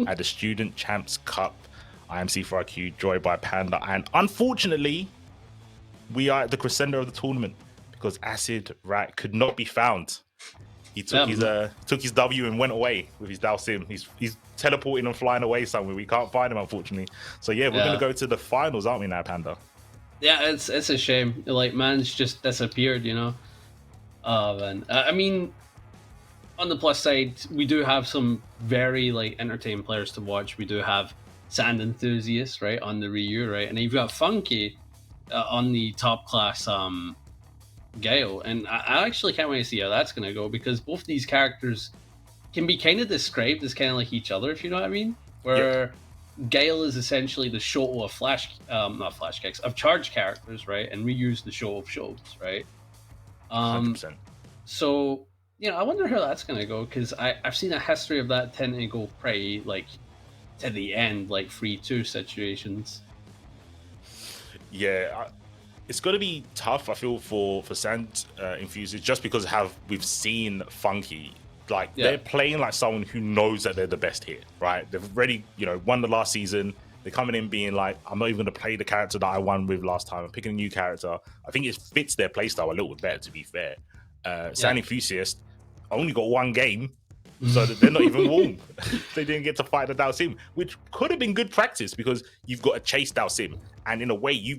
at the Student Champs Cup. I am C4IQ, joined by Panda, and unfortunately, we are at the crescendo of the tournament because Acid Rat could not be found. He took his W and went away with his Dalsim. He's teleporting and flying away somewhere. We can't find him, unfortunately. So yeah, we're gonna go to the finals, aren't we now, Panda? Yeah, it's a shame. Like, man's just disappeared, you know. Oh man, I mean, on the plus side, we do have some very entertaining players to watch. We do have Sand Enthusiast, right, on the Ryu, right, and you've got Funky on the top class Gale, and I actually can't wait to see how that's gonna go because both these characters can be kind of described as kind of like each other, if you know what I mean. Where Gale is essentially the Shoto of not flash kicks, of charge characters, right, and Ryu's the Shoto of shows, right. 100%. So I wonder how that's gonna go because I've seen a history of that tending to go pretty to the end, 3-2 situations. Yeah, it's going to be tough, I feel, for Sand Enthusiasts just because we've seen Funky. They're playing like someone who knows that they're the best here, right? They've already, won the last season. They're coming in being like, I'm not even going to play the character that I won with last time. I'm picking a new character. I think it fits their playstyle a little bit better, to be fair. Sand Enthusiast only got one game, so that they're not even warm. They didn't get to fight the Dalsim, which could have been good practice because you've got to chase Dalsim, and in a way you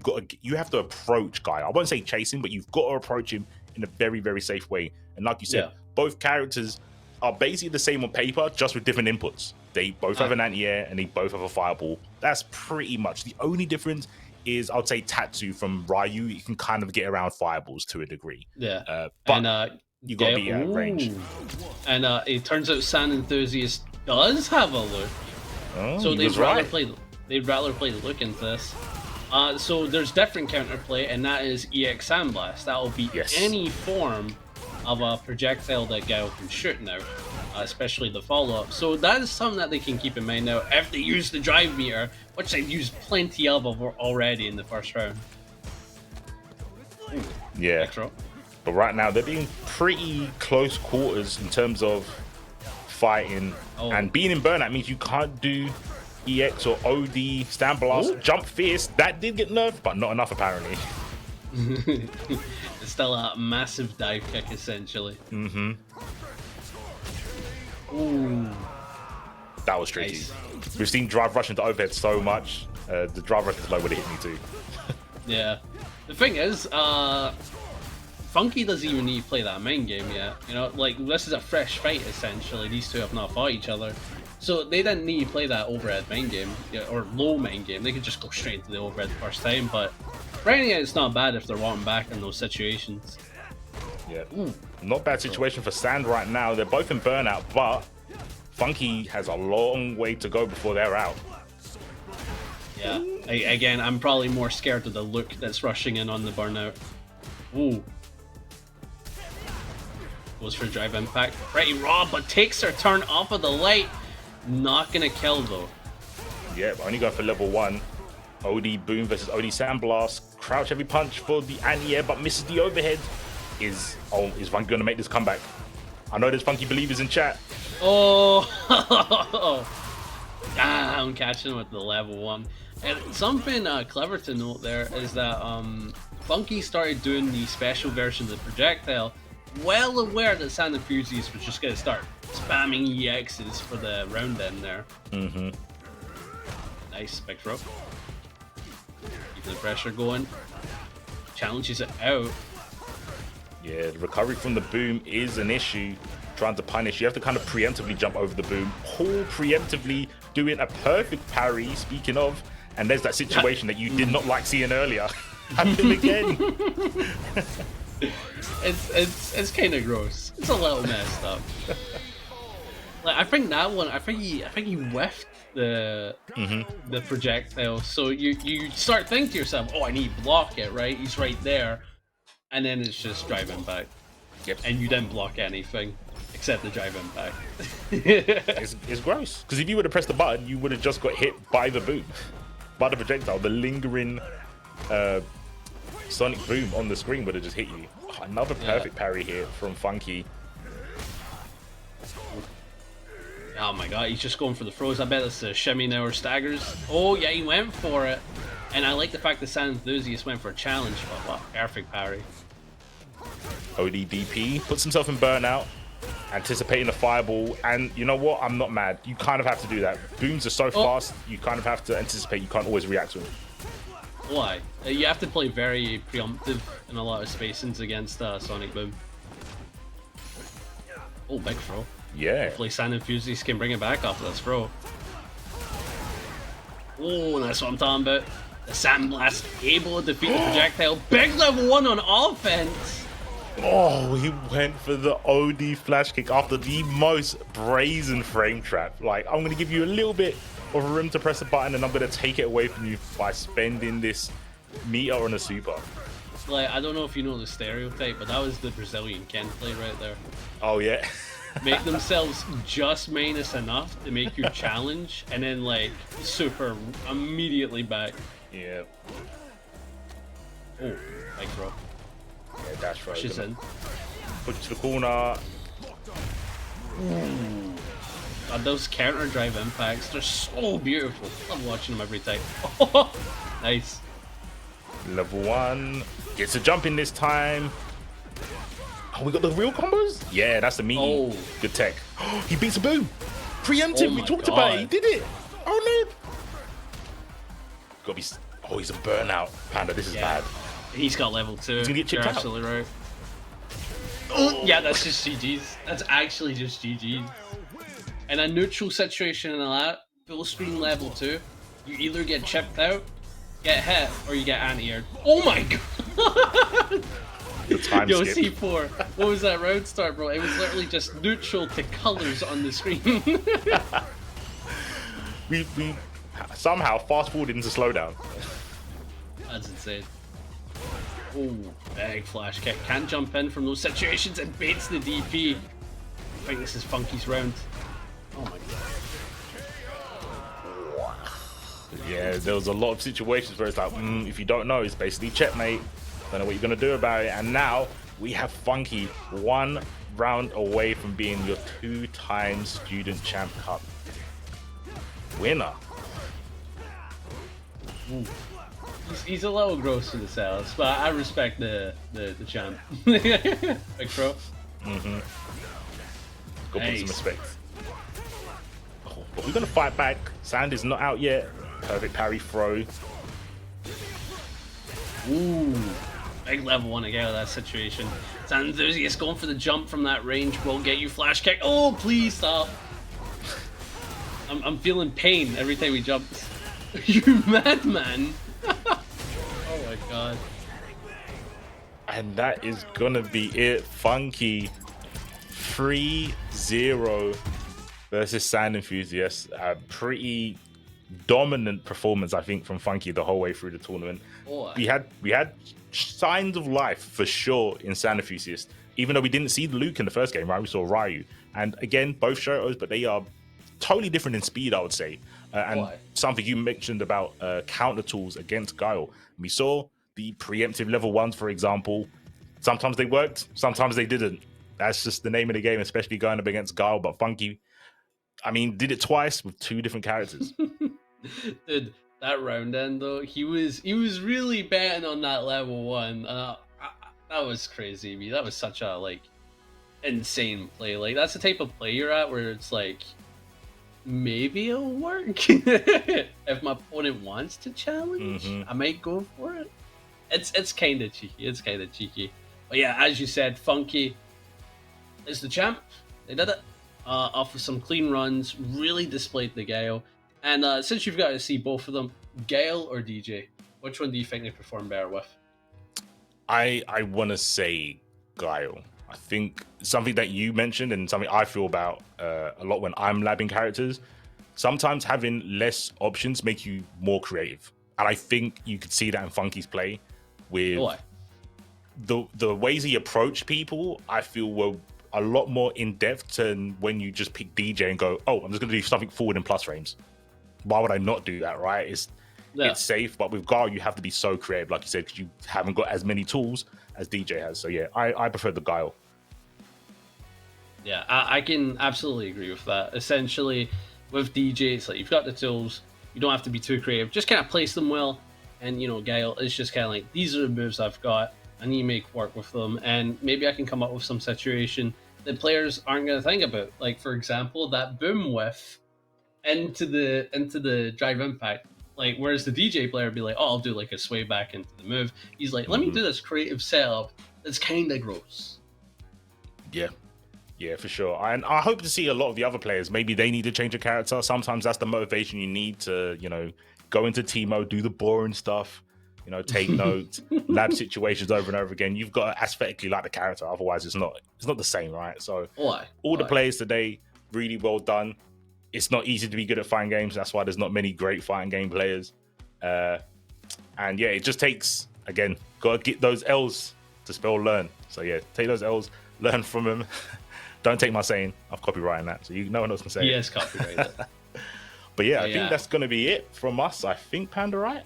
have to approach Guy. I won't say chase him, but you've got to approach him in a very, very safe way. And like you said, both characters are basically the same on paper, just with different inputs. They both have an anti-air and they both have a fireball. That's pretty much the only difference. Is I'd say Tatsu from Ryu, you can kind of get around fireballs to a degree. Yeah, but you gotta be at range. And it turns out Sand Enthusiast does have a look, so they'd rather play the look into this. So there's different counterplay, and that is EX Sandblast. That will beat any form of a projectile that Gale can shoot now, especially the follow-up. So that is something that they can keep in mind now if they use the drive meter, which they've used plenty of already in the first round. Yeah, but right now they're being pretty close quarters in terms of fighting, and being in burnout means you can't do EX or OD, Stand Blast, Jump Fierce. That did get nerfed, but not enough apparently. It's still a massive dive kick, essentially. Ooh. That was tricky. Nice. We've seen drive rush into overhead so much. The drive rush is low would have hit me too. Yeah. The thing is, Funky doesn't even need to play that main game yet. This is a fresh fight, essentially. These two have not fought each other. So they didn't need to play that overhead main game, or low main game. They could just go straight to the overhead the first time, but right now it's not bad if they're wanting back in those situations. Yeah, not bad situation for Sand right now. They're both in burnout, but Funky has a long way to go before they're out. Yeah, again, I'm probably more scared of the look that's rushing in on the burnout. Ooh. Goes for drive impact. Pretty raw, but takes her turn off of the light. Not gonna kill though. Yeah, only going for level 1. OD Boom versus OD Sandblast. Crouch heavy punch for the anti-air, but misses the overhead. Is Funky gonna make this comeback? I know there's Funky believers in chat. Oh, I'm catching with the level 1. And something clever to note there is that Funky started doing the special version of the projectile, well aware that Sand Enthusiast was just gonna start spamming EXs for the round end there. Nice, big throw. Keeping the pressure going. Challenges it out. Yeah, the recovery from the boom is an issue. Trying to punish, you have to kind of preemptively jump over the boom. Paul preemptively doing a perfect parry, speaking of, and there's that situation that you did not like seeing earlier. Happen again. It's kind of gross. It's a little messed up. I think that one. I think he whiffed the projectile. So you start thinking to yourself, oh, I need to block it, right? He's right there, and then it's just driving back. Yep. And you didn't block anything except the drive impact. It's gross because if you would have pressed the button, you would have just got hit by the boom, by the projectile. The lingering sonic boom on the screen would have just hit you. Oh, another perfect parry here from Funky. Oh my god, he's just going for the throws. I bet it's a shimmy now or staggers. Oh yeah, he went for it. And I like the fact that Sand Enthusiast went for a challenge. But wow, perfect parry. ODDP puts himself in burnout, anticipating a fireball, and you know what? I'm not mad. You kind of have to do that. Booms are so fast, you kind of have to anticipate. You can't always react to them. Why? You have to play very preemptive in a lot of spacings against Sonic Boom. Oh, big throw. Yeah. Hopefully Sand Enthusiast can bring it back after this throw. Oh, that's what I'm talking about. The Sand Blast able to defeat the projectile. Big level 1 on offense. Oh, he went for the OD flash kick after the most brazen frame trap. Like, I'm going to give you a little bit of room to press a button, and I'm going to take it away from you by spending this meter on a super. Like, I don't know if you know the stereotype, but that was the Brazilian Ken play right there. Oh, yeah. Make themselves just minus enough to make you challenge, and then, like, super immediately back. Yeah. Oh, big throw. Yeah, dash right. She's in. Put it to the corner. God, those counter drive impacts, they're so beautiful. I'm watching them every time. Nice. Level 1. Gets a jump in this time. Oh, we got the real combos? Yeah, that's the meaty. Oh. Good tech. He beats a boom. Preemptive. Oh we my talked God. about it. He did it. Oh, no. Gotta be... Oh, he's a burnout. Panda, this is bad. He's got level 2. He's gonna get chipped You're out. absolutely right. Oh, yeah, that's just GG's. That's actually just GG's. In a neutral situation in a lap, full screen level 2, you either get chipped out, get hit, or you get anti-aired. Oh my god! The time Yo, skip. C4, what was that round start, bro? It was literally just neutral to colors on the screen. we somehow fast forwarded into slowdown. That's insane. Oh, big flash kick. Can't jump in from those situations and baits the DP. I think this is Funky's round. Oh my god. Yeah, there was a lot of situations where it's like, if you don't know, it's basically checkmate. Don't know what you're gonna do about it. And now we have Funky 1 round away from being your 2-time Student Champ Cup winner. Ooh. He's a little gross to the cells, but I respect the champ. Big pro. Mm-hmm. Go Nice. put some respect. Oh, but we're gonna fight back. Sand is not out yet. Perfect parry throw. Ooh. Big level 1 to get out of that situation. Sand Enthusiast going for the jump from that range will get you flash kick. Oh, please stop. I'm feeling pain every time he jumps. You madman. Oh my god. And that is gonna be it. Funky 3-0 versus Sand Enthusiast. A pretty dominant performance, I think, from Funky the whole way through the tournament. Oh. We had signs of life for sure in Sand Enthusiast, even though we didn't see Luke in the first game, right? We saw Ryu. And again, both Shotos, but they are totally different in speed, I would say. And something you mentioned about counter tools against Guile. We saw the preemptive level 1s, for example. Sometimes they worked, sometimes they didn't. That's just the name of the game, especially going up against Guile. But Funky, I mean, did it twice with 2 different characters. Dude, that round end though, he was really betting on that level 1. That was crazy. I mean, that was such a like insane play. Like that's the type of play you're at where it's like, maybe it'll work. If my opponent wants to challenge, I might go for it. It's kind of cheeky. It's kind of cheeky. But yeah, as you said, Funky is the champ. They did it. Off of some clean runs, really displayed the Gale. And since you've got to see both of them, Gale or DJ, which one do you think they perform better with? I want to say Guile. I think something that you mentioned and something I feel about a lot when I'm labbing characters, sometimes having less options make you more creative. And I think you could see that in Funky's play with the ways he approached people, I feel were a lot more in-depth than when you just pick DJ and go, oh, I'm just going to do something forward in plus frames. Why would I not do that, right? It's safe, but with Guile, you have to be so creative, like you said, because you haven't got as many tools as DJ has. So yeah, I prefer the Guile. Yeah, I can absolutely agree with that. Essentially, with DJs, like you've got the tools, you don't have to be too creative. Just kind of place them well, and Guile is just kind of like these are the moves I've got. I need to make work with them, and maybe I can come up with some situation that players aren't going to think about. Like for example, that boom whiff into the drive impact. Like whereas the DJ player would be like, oh, I'll do like a sway back into the move. He's like, let me Hmm. do this creative setup that's kind of gross. Yeah. Yeah, for sure. And I hope to see a lot of the other players. Maybe they need to change a character. Sometimes that's the motivation you need to, go into team mode, do the boring stuff, take notes, lab situations over and over again. You've got to aesthetically like the character, otherwise it's not the same, right? So Why? all the players today, really well done. It's not easy to be good at fighting games. That's why there's not many great fighting game players. And yeah, it just takes, again, gotta get those L's to spell learn. So yeah, take those L's, learn from them. Don't take my saying. I've copyrighted that, so no one else can say it. Yes, copyrighted. But yeah, I Yeah. think that's going to be it from us. I think, Panda, right?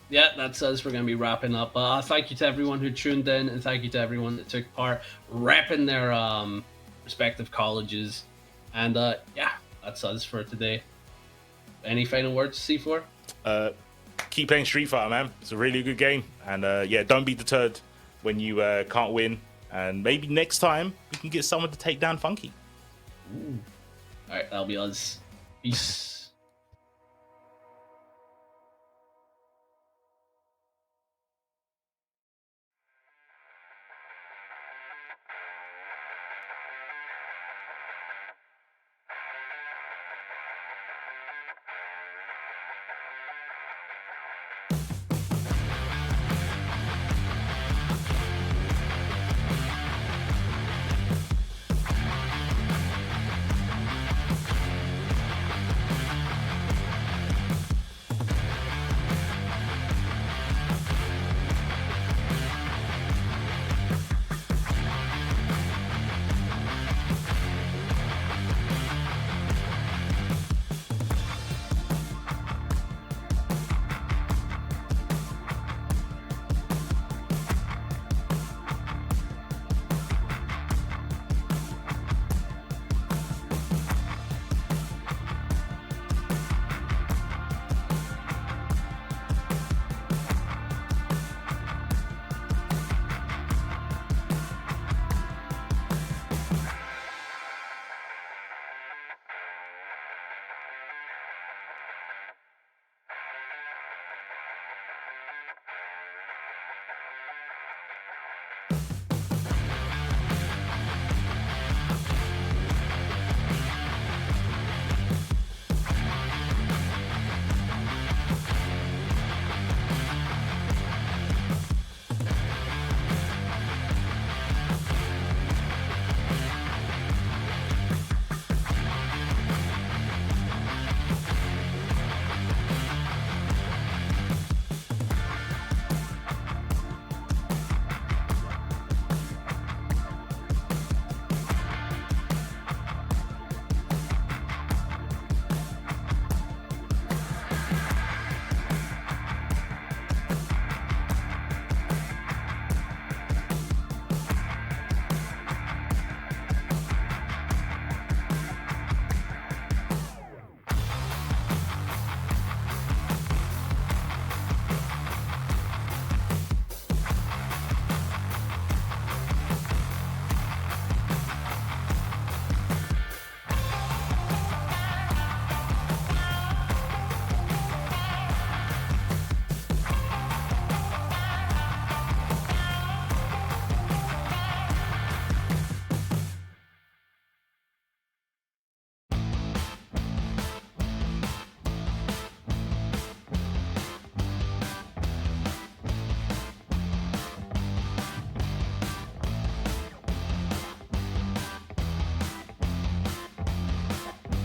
Yeah, that's us. We're going to be wrapping up. Thank you to everyone who tuned in, and thank you to everyone that took part, repping their respective colleges. And yeah, that's us for today. Any final words, C4? Keep playing Street Fighter, man. It's a really good game. And yeah, don't be deterred when you can't win. And maybe next time we can get someone to take down Funky. All right, that'll be us. Peace.